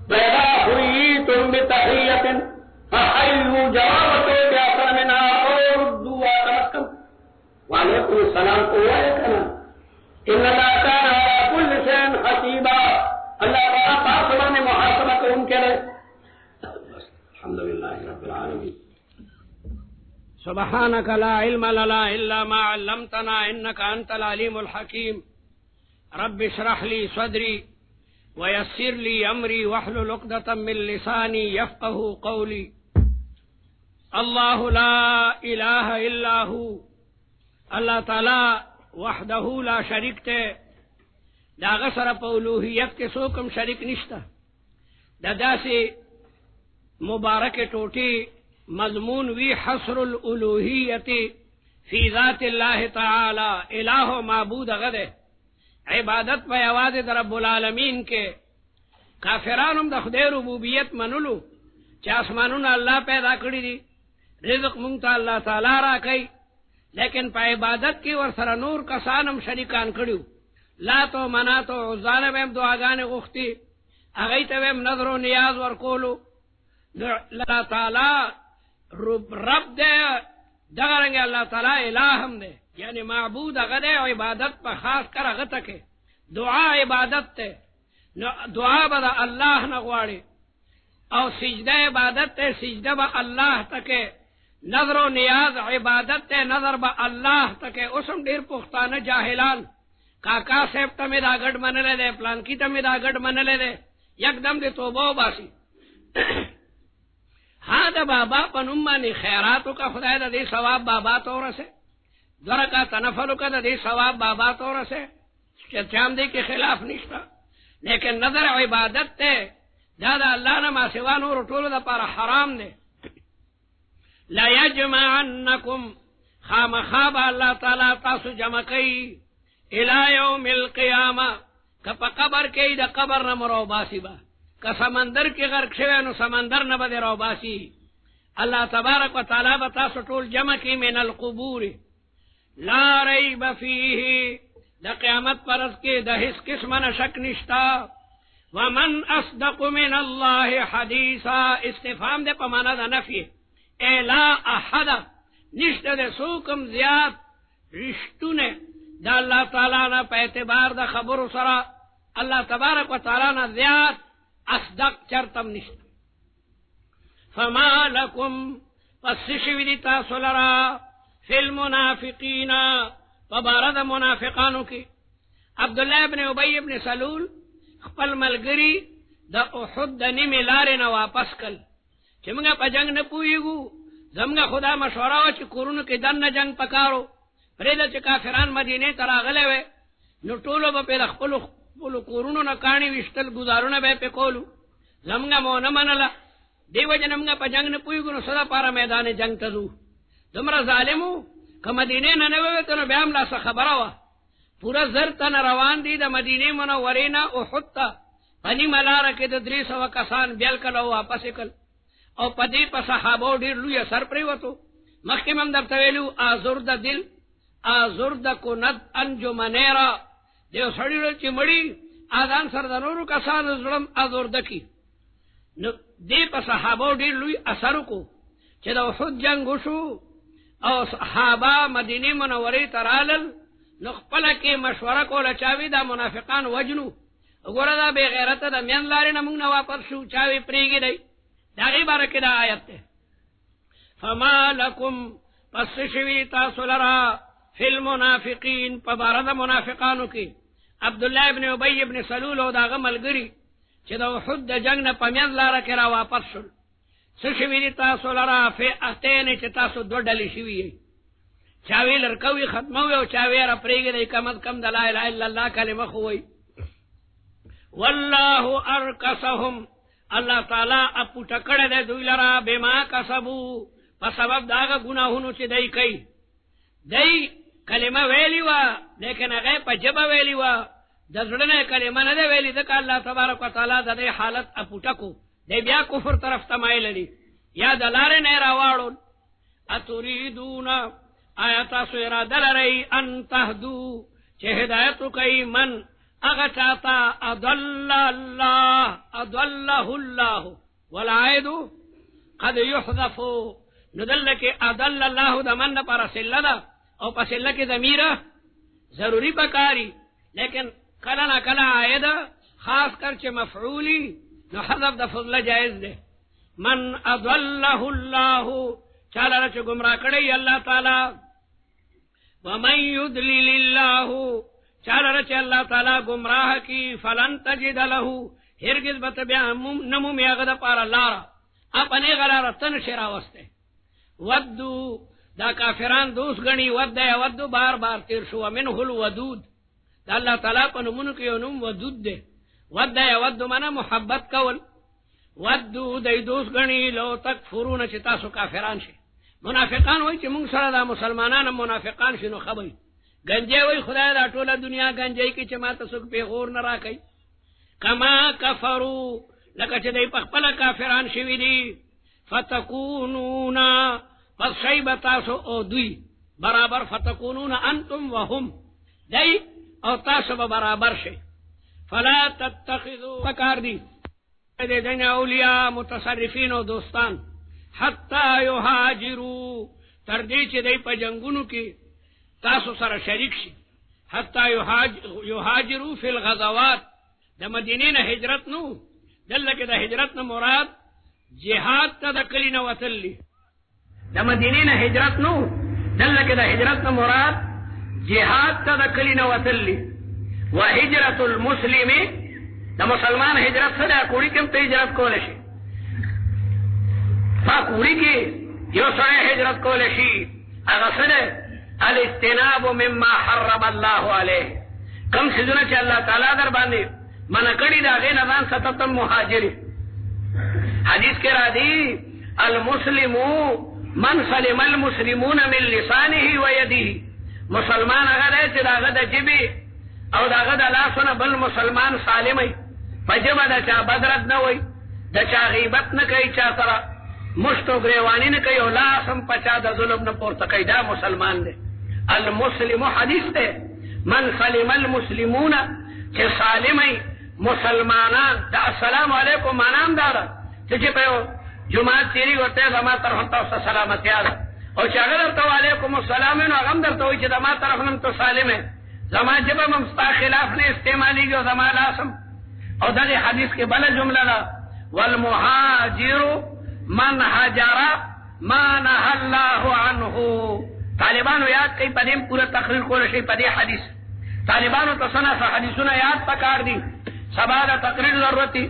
پیدا ہوئی تم بتحیت فحیوا جواب تو بیاثر منا اور ردوا تمکن وعلیکم السلام کو ہوا ہے کنا ان اللہ کان علی کل شیء حسیبا، اللہ تعالیٰ پاسبان نے محاسبہ کو ان کے لئے۔ الحمدللہ رب العالمین۔ سبحانك لا علم لنا إلا ما علمتنا إنك أنت العليم الحكيم رب اشرح لي صدري ويسر لي أمري واحلل عقدة من لساني يفقه قولي الله لا إله إلا هو اللہ تعالی وحدہ لا شریک تے دا غسر پا الوحیت کے سوکم شریک نشتا دا سے مبارک ٹوٹی مضمون وی حصر الالوحیت فی ذات اللہ تعالی الہ و معبود غدے عبادت پہ آواز در رب العالمین کے کافرانم دا خدای ربوبیت منلو چا اسمانون اللہ پیدا کری دی رزق منگتا اللہ تعالی را کئی لیکن پہ عبادت کی ورسر نور کسانم شریکان کریو لا تو منا تو عزان ویم دعاگان غختی اغیت ویم نظر و نیاز ورکولو اللہ تعالی رب دے دغرنگ اللہ تعالی الہم دے یعنی معبود اغدے عبادت پہ خاص کر اغتکے دعا عبادت تے دعا بدا اللہ نغواری او سجدہ عبادت تے سجدہ با اللہ تکے نظر و نیاز عبادت تے نظر با اللہ تکے اسم دیر پختان جاہلان کاکا سیب تمی دا گڑ منلے دے پلانکی تمی دا گڑ منلے دے یک دم دے توبہ باسی ہاں دا بابا پنمانی خیراتو کا خدای دا دی ثواب بابا تو رسے درکا تنفلو کا دا دی ثواب بابا تو رسے چام دی کے خلاف نشتا لیکن نظر عبادت تے دا اللہ نما سوا نور طول دا پارا حرام دے لا یجمعنکم خام خواب اللہ تعالی تاسو جمع کئی الى یوم القیامہ کپا قبر کئی دا قبر نمرو باسی با کہ سمندر کی غرق شوے نو سمندر نبا دے رو باسی اللہ تبارک و تعالی بتا سٹول جمع کی من القبور لا ریب فیہ دا قیامت پرز کے دا حس قسم نشک نشتا ومن اصدق من اللہ حدیثا استفہام دے پمانا دا نفی اے لا احد نشت دے سوکم زیاد رشتونے دا اللہ تعالیٰ نا پہ اعتبار دا خبر سرا اللہ تبارک و تعالیٰ نا زیاد اصدق چرتم نشت فما لکم پس شوی تاسو لرا فی المنافقین فبارد منافقانو کی عبداللہ ابن عبی ابن سلول خپل ملگری دا احد دا نمی لارنا واپس کل چی منگا پا جنگ نپوئیگو زمگا خدا مشورہ ہو چی کورونو کی دن جنگ پکارو پریدہ چی کافران مدینے تراغلے وے نو طولو با پید خپلو کورونو نکانی وشتل گزارونو بے پی کولو زمگا مونا منلا دیو جنمگا پا جنگ نپوئیگو نو صدا پارا میدان جنگ تزو دمرا ظالمو که مدینے ننوے تنو بیام لاسا خبروا پورا زرتن روان دی دا مدینے منورینا احد تا پنی ملارا کی دا 300 کسان بیل کلو واپس کل او پدی پا صحابو دیر لوی سر پریوتو مخیم ہم در تویلو آزرد دل آزرد کند انجو منیرا دیو سڑی رو چی مڑی آدان سردنورو کسان ظلم آزرد کی دی پا صحابو دیر لوی اثرو کو چی دا خود جنگو شو او صحابہ مدینی منوری ترالل نخپلا کی مشورہ کو لچاوی دا منافقان وجنو گورا دا بے غیرت دا مین لاری نمونگ واپس شو چاوی پریگی دی داغی بارکی دا آیت تے فما لکم پس شوی تاسو لرا فی المنافقین پبارد منافقانو کی عبداللہ ابن عبی ابن سلول او داغ ملگری چه دا احد دا جنگ نا پمیند لارا کرا واپس شل سشوی دی تاسو لرا فی اختین چه تاسو دو ڈلی شوی چاوی لرکوی ختموی او چاوی را پریگی دی کم از کم دا لا الہ الا اللہ کلمہ خوی واللہ ارکسهم اللہ تعالی اپو ٹکڑ دے دوی لرا بما کسبو پا سبب داغا گناہونو چی دی کئی دی کلمہ ویلی وا لیکن اگے پا جبا ویلی وا دزڑنے کلمہ ندے ویلی دکا اللہ تبارک و تعالی دا دی حالت اپو ٹکو دی بیا کفر طرف تمائل لی یا دلارے نیرا واڑون اتوریدون آیتا سو ارادہ لرئی ان تہدو چہ ہدایتو کئی من اغچاتا اضل اللہ والعائدو قد یحذفو ندلک اضل اللہ دا من پر سلدہ او پسلہ کی ضمیر ضروری پکاری لیکن کلا نہ کلا عائد خاص کر چہ مفعولی نو حذف دا فضل جائز دے من اضلہ اللہ چالا رچ گمراہ کڑی اللہ تعالی ومن یدلل اللہ چالا رچ اللہ تعالی گمراہ کی فلن تجد لہو ہرگز بتبیا نمو میاغد پارا لارا اپنے غلارا تن شرا وستے ودو دا کافران دوست گنی ود یا ودو بار بار تیر شو منه الودود دا اللہ تعالی پا نمونو کیو نم ودود دے ود یا ودو منا محبت کول ودو دی دوست گنی لو تکفرون چی تاسو کافران شی منافقان ہوئی چی منگ سر دا مسلمانان منافقان شنو خبری گنجے ہوئی خدای دا طول دنیا گنجے کی چی ما تسک پیغور نرا کئی کما کفرو لکا چی دی پخپل کافران شوی دی فتکونونا پس شیب تاسو او دوی برابر فتکونون انتم وهم دی او تاسو برابر شی فلا تتخذو پکار دی دی دین اولیاء متصرفین و دوستان حتی یهاجرو تردی چی دی پا جنگونو کی تاسو سر شریک شی حتی یهاجرو فی الغزوات دا مدینین حجرت نو دلکی دا حجرت نو مراد جہاد تا دا کلین وطل لی دا مدینین حجرت نو دلکی دا حجرت نو مراد جہاد تا دا کلین وطل لی و حجرت المسلم دا مسلمان حجرت سدا کوڑی کم تا حجرت کولشی فا کوڑی کی یو سڑے حجرت کولشی اگا سدا الاستناب مما حرم اللہ علیہ کم سیزونا چا اللہ تعالیٰ در باندے منکڑی دا غین ازان ستتم مہاجری حدیث کے را دی المسلمو من سلم المسلمون من لسانه و یده مسلمان اگر ہے چا دا غد جبی او دا غد لاسونا بل مسلمان سالمی پجبا دا چا بدرد نوی دا چا غیبت نکی چا ترا مشتو گریوانی نکی او لاسم پچا دا ظلم نپورتا کئی دا مسلمان دے المسلم حدیث دے من سلم المسلمون چه سالمی مسلمانان دا السلام علیکم مانام دارا چه پیو جماعت تیری گوتے زمان طرف انتا اسا سلامت یادا او چه اگر تو علیکم السلامین و اغم در توی چه زمان طرف نمتو سالمی زمان جب ممستا خلاف نے استعمالی گو زمان لاسم او دا دی حدیث کے بلا جملہ دا والمحاجر من حجر ما نهى اللہ عنہ طالبانو یاد کئی پدیم پورا تقریر کول شئی پدی حدیث طالبانو تصنع سا حدیثونا یاد پکار دی سبا دا تقریر ضرورتی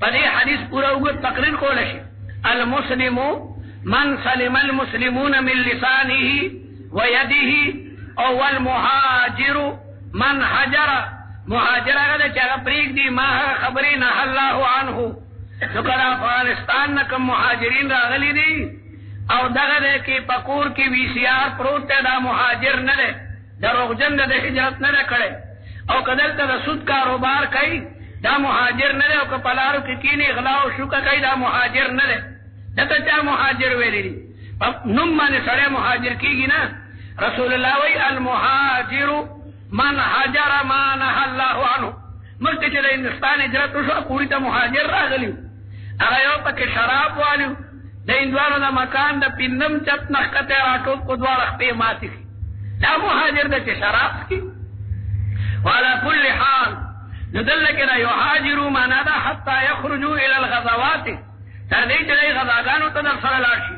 پدی حدیث پورا اگر تقریر کول شئی المسلمو من سلم المسلمون من لسانه و یده او والمحاجر من حجر مهاجر اگر چاگا پریک دی ماہ خبری نہ اللہ عنہ نکر افغانستان نکم مہاجرین راغلی دی او دغه دے کی پکور کی وی سی آر پروت تے دا مہاجر نہ دے دروغجن دے ہجرت نہ کڑے او کدل تے سود کاروبار کئی دا مہاجر نہ دے او کپلارو کی کینی غلا او شوکا کئی دا مہاجر نہ دے دتا چا مہاجر ویلی دی نم من سڑے مہاجر کیگی نا رسول اللہ وی المہاجر من حجر ما نهى اللہ عنہ ملک چلے ہندوستان ہجرت شو پوری تا مہاجر راغلیو اگر یو پک شراب والیو دا اندوارو دا مکان دا پندم چپ نخکتے راٹوب کو دوار اخپے ماتی کی دا مہاجر دا چے شراب کی وعلا کل حال ندل کنا یحاجرو مانا دا حتی یخرجو الى الغزوات تر دې چې دې غذاګانو ته در سره لاړ شي.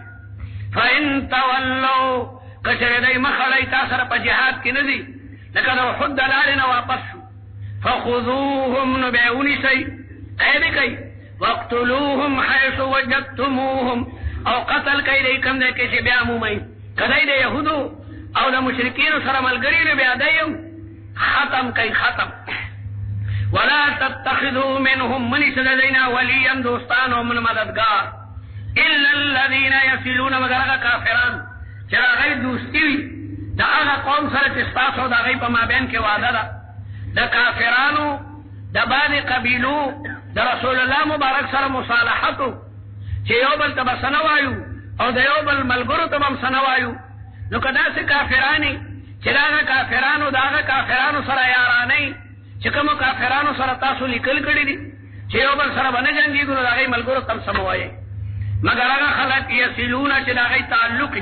فإن تولوا کچره دې مخړی تاسو سره په جهاد کې نه دي لکه د احد د لارې نه واپس شو فخذوهم نو بیا ونیسئ قید کوي واقتلوهم حیث وجدتموهم او قتل کوي دی کوم دی کې چې بیا مومئ کدی د یهودو او د مشرکینو سره ملګري نه بیا دی ختم کوي ختم. ولا تتخذوا منهم من سددینا ولیا دوستان او من مددگار الا الذين يصلون مگر هغه کافران چې هغه دوستی وي د هغه قوم سره چې ستاسو د هغې په مابین کې وعده ده. د کافرانو د بعضې قبیلو د رسول الله مبارک سره مصالحتو چې یو بل ته به څه نه وایو او د یو بل ملګرو ته به هم څه نه وایو. نو که داسې کافرانې چې د هغه کافرانو د هغه کافرانو سره یارانۍ چې کومو کافرانو سره تاسو لیکل کړي دي چې یو بل سره به نه جنګېږو نو د هغې ملګرو ته هم څه مه وایئ مګر هغه خلک یصلونه چې د هغې تعلق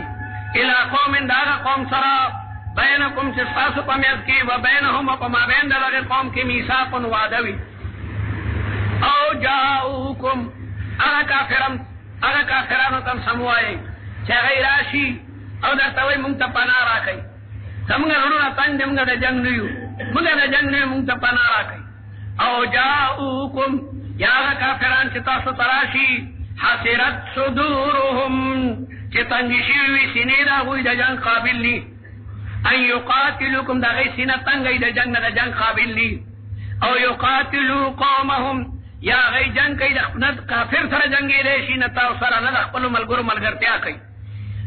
الى قوم د هغه قوم سره بینکم چې ستاسو په میز کې و بینهم په مابین د هغې قوم کې میثاق وعده وي. او جاؤکم هغه کافرانو ته هم څه مه وایئ چې هغې راشي او درته وایي مونږ ته پناه راکئ زمونږ زړونه تنګ دي مونږ د جنګ نه یو مونږ د جنګ نه یو مونږ ته پناه راکئ. او جاؤکم یا هغه کافران چې تاسو ته راشي حسرت صدورهم چې تنګې شوي وي سینې د هغوی د جنګ قابل دي ان یقاتلوکم د هغې سینه تنګی د جنګ نه د جنګ قابل دي. او یقاتلو قومهم یا هغې جنګ کوي نه کافر سره جنګېدی شي نه تاسو سره نه د خپلو ملګرو ملګرتیا کوي.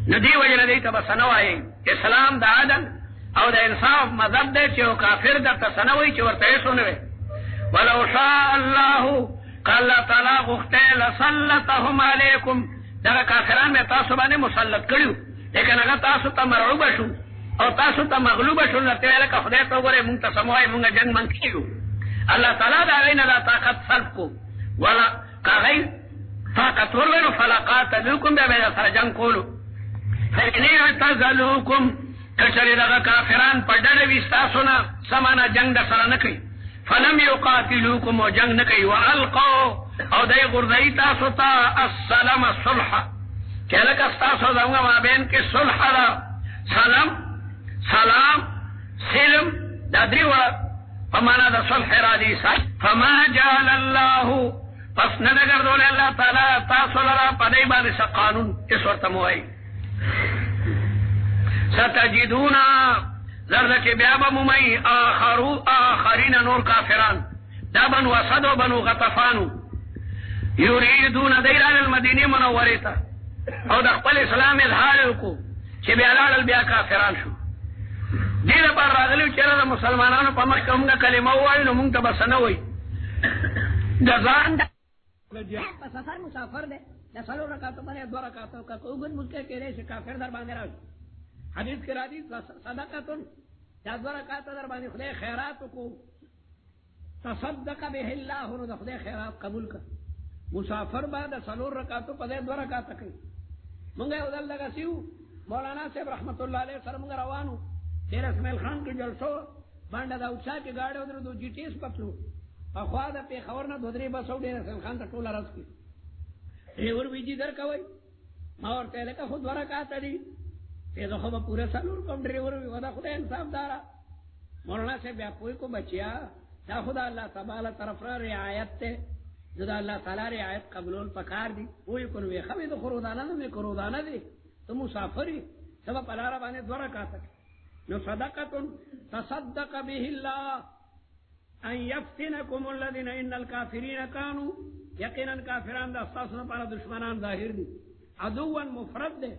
نو دې وجې نه دې ته به څه نه وایئ. اسلام د عدل او د انصاف مذهب دی چې یو کافر درته څه نه وایي چې ورته هېڅ ونه وی. ولو شاء الله که الله تعالی غوښتی لسلطهم علیکم دغه کافران مې تاسو باندې مسلط کړي لیکن هغه تاسو ته مرعوبه شو او تاسو ته مغلوبه شو درته ویل که خدای ته وګورئ مونږ ته څه مه وایئ مونږ جنګ من کېږو. الله تعالی د هغې نه دا طاقت سلب کو ولا که هغې طاقت ورلوی نو فلا قاتلوکم بیا به یې سره جنګ کولو. فإن اعتزلوکم کچرې دغه کافران په ډډه وي ستاسو نه څه معنا جنګ در سره نه کوي فلم یقاتلوکم او جنګ نه کوي والقو او دی غورځوي تاسو ته السلام صلحه چې لکه ستاسو زموږ مابین کې صلحه ده. سلام سلم دا درې وړه په معنا د صلح راځي. فما جعل الله پس نه ده ګرځولی الله تعالی تاسو لره په دی باندې څه قانون هېڅ ورته مه وایي. ستجدون زرد چې بیا به مومئ آخرین نور کافران دا بنو اسد و بنو غطفانو یریدون دی لاړل مدینې منورې ته او د خپل اسلام اظهار یې وکړو چې بیا لاړل بیا کافران شو. دې لپاره راغلي چې د مسلمانانو په مخ کې موږ کلمه ووایو نو موږ ته به څه نه وایي. د ځان په سفر مسافر دی د څلور رکعتو باندې 2 رکعتو که اوږد ملک کې کېدی شي کافر در باندې راشي. حدیث کې راځي صدقتون دا 2 رکعته در باندې خدای خیرات وکړو تصدق به الله نو د خدای خیرات قبول کړ. مسافر به د 4 رکعتو په ځای 2 رکعته کوي. مونږ یو ځل دغسې وو مولانا صاحب رحمت الله علیه سره مونږ روانو ډېر اسماعیل خان کې جلسو باندې د اوچا کې ګاډی ودرېدو جي ټي ایس پتلو پخوا د پېښور نه 2-3 بس او ډېر اسماعیل خان ته ټوله رس کړي ډریور ویجي در کوئ ما ورته ویل که خو 2 رکعته دي زه خو به پوره 4 کوم ډریور وي و دا خدای انصاف داره. مولانا صاحب بیا پوه کو بچیا دا خو د الله تعالی طرف را رعایت دی نو د الله تعالی رعایت قبلول پکار دي. پوه کو نو ویې ښه وي د خو روزانه نه مې که روزانه دی ته مسافر یې ته به په لاره باندې 2 رکعته نو صدقة تصدق به الله ان يفتنكم الذين ان الكافرين كانوا یقینا کافران دا ستاسو لپاره دشمنان ظاهر دي. عدوا مفرد ده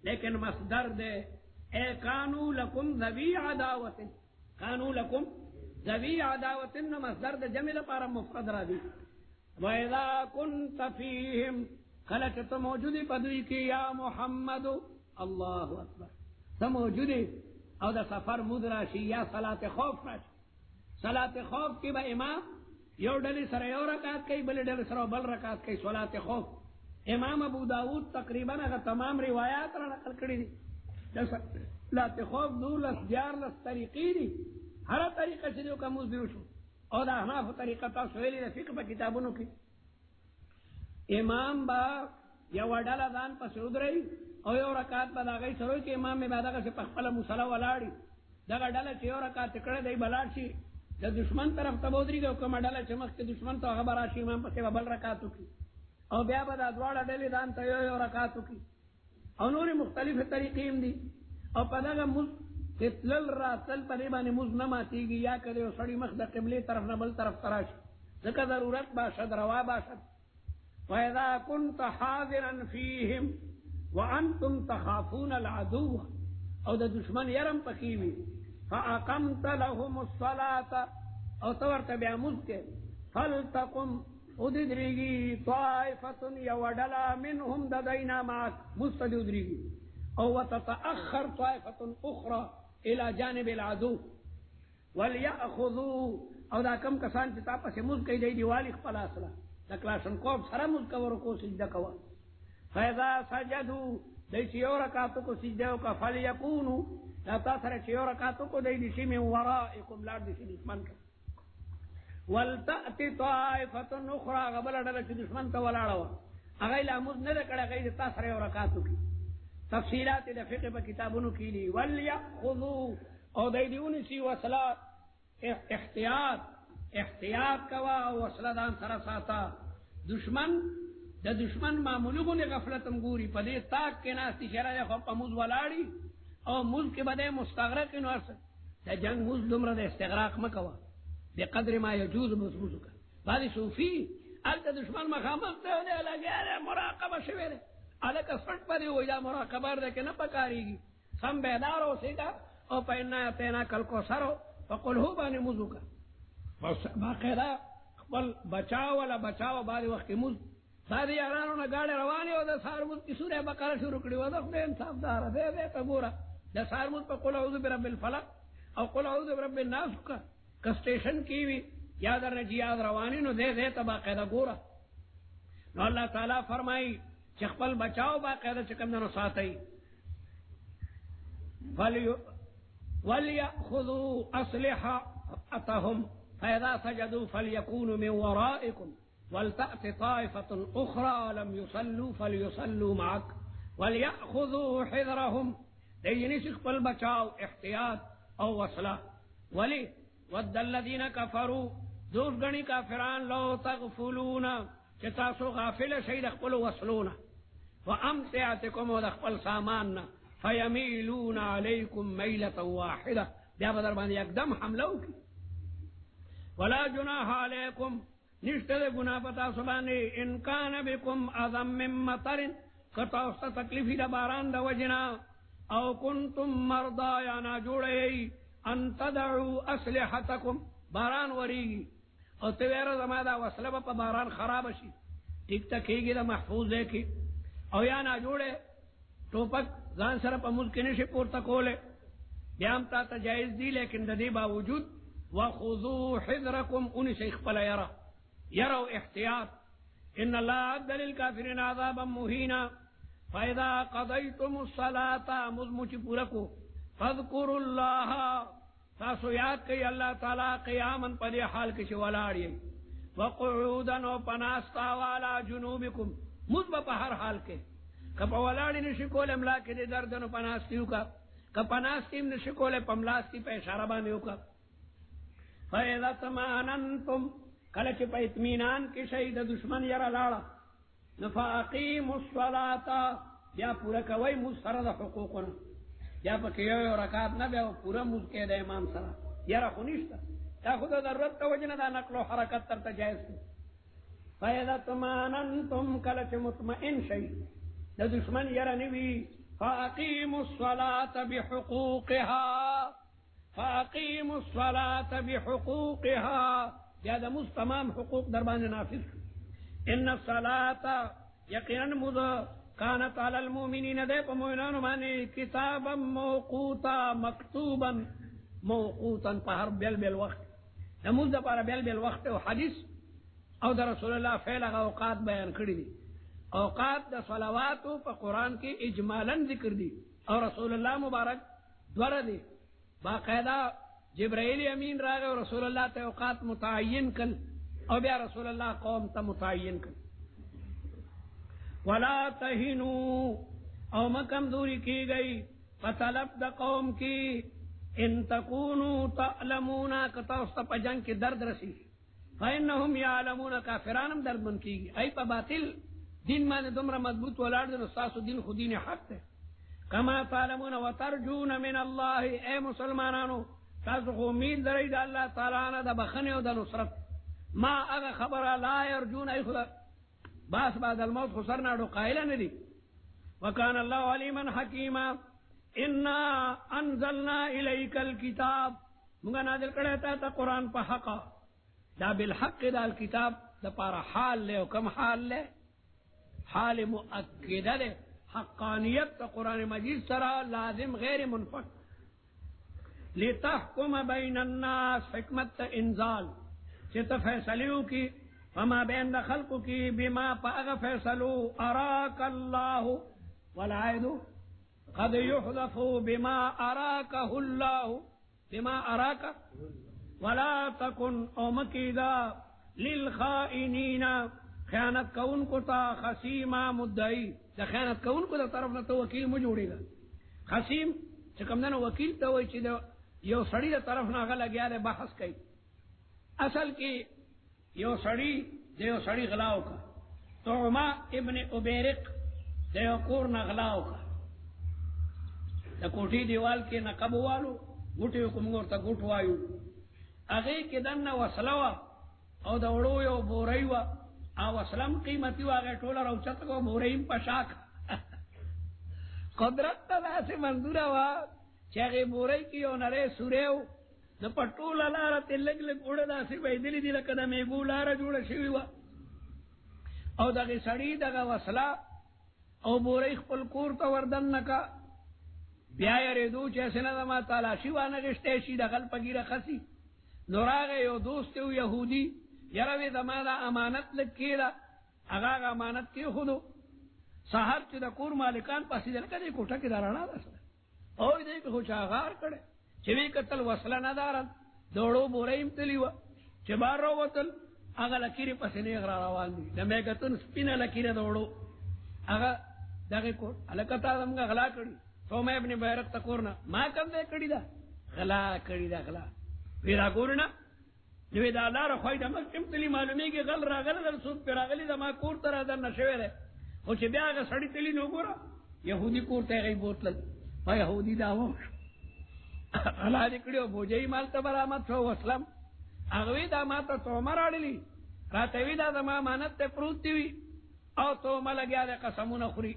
لیکن مصدر ده اے کانو لکم ذوی عداوت کانو لکم ذوی عداوت نو مصدر ده جمع لپاره مفرد را دي. واذا كنت فيهم کله چې ته موجودی په دوی کې یا محمد الله اکبر ته موجودی او د سفر مود راشي یا صلات خوف راشي. صلات خوف کې به امام یو ډلې سره یو رکعت کوي بلې ډلې سره بل رکعت کوي. صلات خوف امام ابو داود تقریبا هغه تمام روایات را نقل کړي دي. د صلات خوف 12 طریقې دي هر طریقه چې یو کوم وزرو شو او د احناف طریقه تاسو ویلي د فقه په کتابونو کې امام با یا وډاله ځان پسې ودرې او یو رکعت به داغی سره چې امام می بعدغه په خپل مصلا ولاړی دغه ډله چې یو رکعت کړه دی بلاړ شي د دشمن طرف ته ودرېږي او کومه ډله چې مخکې دشمن ته هغه به راشي امام پسې به بل رکعت وکړي او بیا به دا دواړه ډلې ځان ته یو رکعت وکړي او نورې مختلفې طریقې هم دي او په دغه مز چې تلل راتل په دې باندې مز نه ماتېږي یا که د یو سړي مخ د قبلې طرف نه بل طرف ته راشي ځکه ضرورت باشد روا باشد وَإِذَا كُنْتَ حَاضِرًا فِيهِمْ وَأَنْتُمْ تَخَافُونَ الْعَدُوَّ او د دشمن يرم پکیوي فَأَقَمْتَ لَهُمُ الصَّلَاةَ او تورت بیا مزکه فَلْتَقُمْ ادريږي طائفة يودلا منهم ددينا معك مستد ادريږي او وتتأخر طائفة أخرى إلى جانب العدو وليأخذوا او دا کم کسان چې تاسو مزکه دی دیوالی خپل اصله دکلاشن کوب سره مزکه ورکو سجده کوا فإذا سجدوا دیسی یو رکاتو کو سجده کا فلیکونو لا تاثر چی یو رکاتو کو دیسی من ورائکم لار دیسی دشمن کا والتأتی طائفة اخرى غبل ڈلچ دشمن تا ولاڑوا اغیل امود ندکڑا غیر تاثر یو رکاتو کی تفصیلات دا فقہ با کتابونو کی لی ولیأخذو او دیدیونی سی وصلات احتیاط کوا وصلہ دان سرساتا دشمن د دشمن معمولی کو نے غفلتم گوری پدے تاک کے ناستی شرع خو پموز ولاڑی او مز کے بدے مستغرق نو ارس د جنگ مز دمر د استغراق مکوا بقدر ما يجوز مزبوط کا بعد صوفی ال دشمن مخامخ ته لگے مراقبہ شویرے الک فٹ پدی ہو جا مراقبہ دے کہ نہ پکاریگی سم بیدار ہو سیدا او پینا تینا کل کو سرو فقل هو بان مزو کا باقاعدہ بل بچاو ولا بچاو بعد وقت مز ساری یارانو نه گاڑی روانی او د سارمود کی سورہ بقرہ شروع کړي و د خدای انصاف دار دے قبورا د سارمود په قل اعوذ برب الفلق او قل اعوذ برب الناس کا سٹیشن کی وی یاد رہ یاد روانی نو دے تبا قاعدہ گورا نو اللہ تعالی فرمائی چې خپل بچاو با قاعدہ چکم نو ساتي وليأخذوا أسلحتهم فإذا سجدوا فليكونوا من ورائكم ولتأت طائفة أخرى لم يصلوا فليصلوا معك وليأخذوا حذرهم ديني سخف البچاو احتياط او وصلة ولي ود الذين كفروا دوس غني كافران لو تغفلون چتاسو غافل شيد اخبلوا وصلون وامتعتكم ودخبل ساماننا فيميلون عليكم ميلة واحدة بیا بدر باندې اقدم حملو کی ولا جناح عليكم نشتر گناہ پتا سبانے ان کان بکم اعظم من مطر کتا استا تکلیفی دا باران دا وجنا او کنتم مرضا یا نا جوڑے ان تدعو اسلحتکم باران وریگی او تویر زمادا وصلب پا باران خراب شی ٹک تکیگی دا محفوظ دیکھی او یا نا جوڑے ٹوپک زان سر پا ملکنی شی پورتا کولے بیام تا تجائز دی لیکن دا دی باوجود وخذو حذرکم انی شیخ پلا یرا يروا احتياط ان الله عد للكافرين عذابا مهينا فاذا قضيتم الصلاه مزمچ پورکو فذكروا الله تاسو یاد کئی اللہ تعالی قیاما پر حال کی ولاڑی وقعودا و پناستا والا جنوبکم مزب ہر حال کے کپ ولاڑی نشکول املا کے دردن پناستیو کا کپناستیم نشکول پملاستی پہ اشارہ بانیو کا فاذا تماننتم کلچ پا اطمینان کی شہید دشمن یرا لاڑا نفاقیم الصلاة بیا پورا کوئی مز سرد حقوقنا بیا پا کیوی رکات نا بیا پورا مز کے دا امام سرا یرا خونیشتا تا خدا ضرورت تا وجن دا نقل و حرکت تر تجائز کی فیدا تماننتم کلچ مطمئن شہید دا دشمن یرا نوی فاقیم الصلاة بحقوقها فاقیم الصلاة بحقوقها یا دا مز تمام حقوق دربان نافذ ان الصلاة یقینا مز کانت علی المؤمنین دے پا مومنان مانی کتابا موقوتا مکتوبا موقوتا پا ہر بیل بیل وقت دا مز دا پارا بیل بیل وقت و حدیث او دا رسول اللہ فعل اوقات بیان کردی دی اوقات دا صلواتو پا قرآن کی اجمالا ذکر دی اور رسول اللہ مبارک دور دی باقاعدہ جبرائیل امین راغ اور رسول اللہ تے اوقات متعین کل او بیا رسول اللہ قوم تا متعین کل ولا تہنوا او مکمزوری کی گئی فطلب دا قوم کی ان تکونوا تعلمون کتا استپ جنگ کی درد رسی فإنهم يعلمون کافرانم درد من کی گئی ای پا باطل دین مانے دمرا مضبوط ولار دن استاسو دین خودین حق تے کما تعلمون وترجون من اللہ اے مسلمانانو تاسو امید درئی دا اللہ تعالی دا بخنے و دا نصرت ما اگا خبر لا یرجون ای خدا باس بعد الموت خسرنا دو قائلہ ندی وکان اللہ علیما حکیما انا انزلنا الیک الکتاب منگا نازل کرتا تا قرآن پا حقا دا بالحق دا الکتاب دا پارا حال لے و کم حال لے حال مؤکدہ لے حقانیت تا قرآن مجید سرا لازم غیر منفک لتحکم بین الناس حکمت تا انزال چتا فیصلیوں کی وما بین دا خلق کی بما پا اغا فیصلو اراک اللہ والعائد قد يحذف بما اراکہ اللہ بما اراکہ ولا تکن او مکیدا للخائنین خیانت کون کو تا خصیما مدعی دا خیانت کون کو دا طرف نہ تو وکیل مجھوڑی دا خصیم چکم دن وکیل تا ہوئی چی دا یو سڑی دا طرف نہ غلا گیا دے بحث کئی اصل کی یو سڑی دے یو سڑی غلاو کا طعما ابن عبیرق دے یو کور نہ غلاو کا دا کوٹھی دیوال کے نقب والو گوٹی کمگور تا گوٹ وایو اگئی کے دن وصلوا او دا وڑو یو بوریوا او اسلام قیمتی واغی ٹولا روچت کو بوریم پشاک قدرت تا دا سے منظورا وا چاگی بوری کی او نرے سوریو دا پٹولا لارا تلگ لگ اڑا دا سی بای دلی دی لکا دا میگو لارا جوڑا شوی وا او دا غی سڑی دا غا وصلا او بوری خپل کور تا وردن نکا بیای ریدو چیسے نا ما تالاشی وانا گشتیشی دا غل پگیر خسی نوراغ یو دوستیو یہودی یروی دما دا امانت لکی دا اگاغ امانت کی خودو سہر چی دا کور مالکان پاسی دل کدی کوٹا کی دارانا دا سر اوی دی که خوچ آغار کرده چوی کتل وصله ندارن دوڑو بوریم تلیو چی بار رو وطل اگا لکیری پسی نیغ را روان دی نمیگتن سپین لکیر دوڑو اگا داگی کور علکتا دمگا غلا کردی تو میں ابن بیرق تکورنا ما کم دے کردی دا غلا کردی دا غلا ویرا کورنا نوی دا اللہ را خواهی دا مکم تلی معلومی که غل را غل غل سود پر آغلی دا ما کور تر آدر نشوی رہے خوچ بیا آگا سڑی تلی نو گورا یہودی کور تیغی بوتلل ما یہودی دا ووش غلا دکڑیو بوجهی مالتا برامت شو وسلم اغوی دا ما تا تومر آڈلی راتوی دا ما مانت تے پروت دیوی او تومر لگیا دے قسمون خوری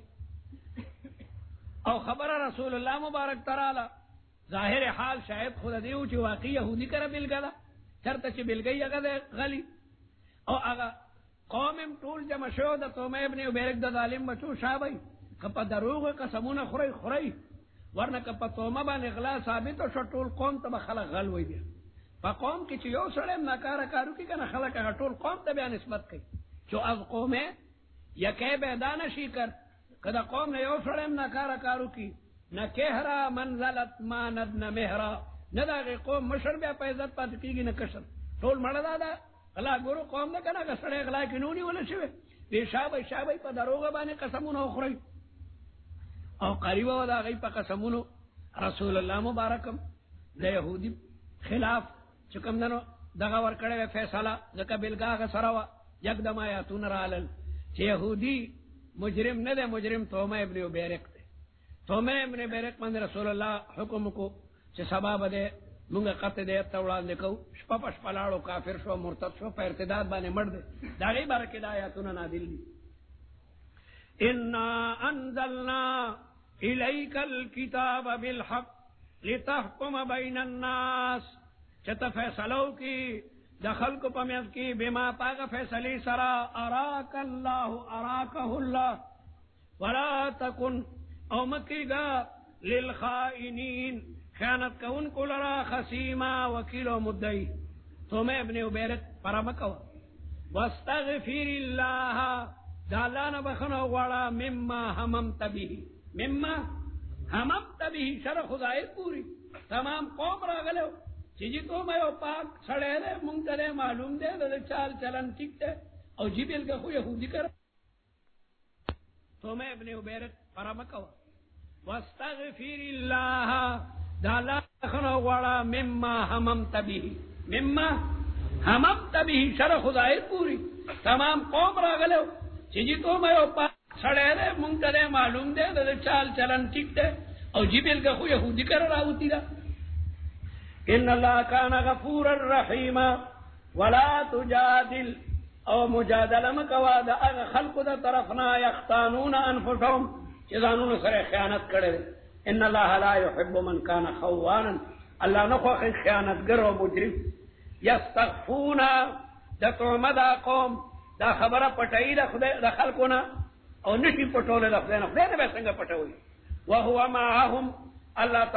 او خبر رسول اللہ مبارک ترالا ظاہر حال شاید خود دیو چی واقعی یہودی کرا بل گلا چرتا چی بل گئی اگا دے غلی او اگا قومم طول جمع شو دا تومہ ابن عبیرک دا ظالم بچو شابی کپا دروغ قسمون خوری خوری ورنہ کپا تومہ بان اغلا ثابت و شطول قوم تبا خلق غلوی دیا پا قوم کی چی یو سڑیم ناکارا کارو کی کنا خلق اگا طول قوم تبا نسبت کی چو از قوم یکی بیدان شیکر کدا قوم نے یو سڑیم ناکارا کارو کی نہ کہرا منزلت ماند نہ مہرا نہ دا قوم مشر بیا پیزت پات کی گی نہ کشر ٹول مڑا دا غلا گورو قوم نہ کنا گسڑے غلا کی نونی ولا شوی بے شابای پا دروغ بانے قسمون اخری او قریبا ودا غی پا قسمونو رسول اللہ مبارکم دا یہودی خلاف چکم دنو دغا ورکڑے فیصلہ زکا بلگاغ سروا یک دم آیاتون رالل چی یہودی مجرم نہ دے مجرم تومہ ابن عبیرک دے تومہ ابن عبیرک من رسول اللہ حکم کو چی سباب دے منگا قط دے تولان دے کو شپا پشپا لاڑو کافر شو مرتد شو پا ارتداد بانے مر دے داغی بارکی دا آیاتون نادل دی انا انزلنا الیک الکتاب بالحق لتحکم بین الناس چتا فیصلو کی دخل کو پمیت کی بما پاک فیصلی سرا اراک اللہ ولا تکن او مکیگا للخائنین خیانت کون کو لرا خصیما وکیل و مدعی تومہ ابن عبیرک پرمکو واستغفر اللہ دالانا بخنو غوڑا مما حممت بھی شر خدای پوری تمام قوم را گلو چیزی تو میں پاک سڑے دے منگترے معلوم دے دے چال چلن ٹھیک دے او جی بیل کا خو یہودی کر تمہیں ابن عبیر فرمکوا واستغفر اللہ دالا خنو وڑا مما هممت به مما هممت به شر خدای پوری تمام قوم راغلو چیزی تو میں اوپا سڑے رے منترے معلوم دے دے چال چلن ٹھیک دے او جبیل کا خو یہودی کر رہا ہوتی دا ان اللہ کان غفورا رحیما ولا تجادل او مجادلہ مکوا دا خلق دا طرفنا یختانون انفسهم چیزانون سر خیانت کرے ان اللہ لا يحب من کان خوانا اللہ نخوا خیانت گر و مجرم یستغفون دا تعمدا قوم دا خبر پٹائی دا خلقنا او نشی پٹولے دا خدین بے سنگا پٹوئی وہو معاہم اللہ تعالی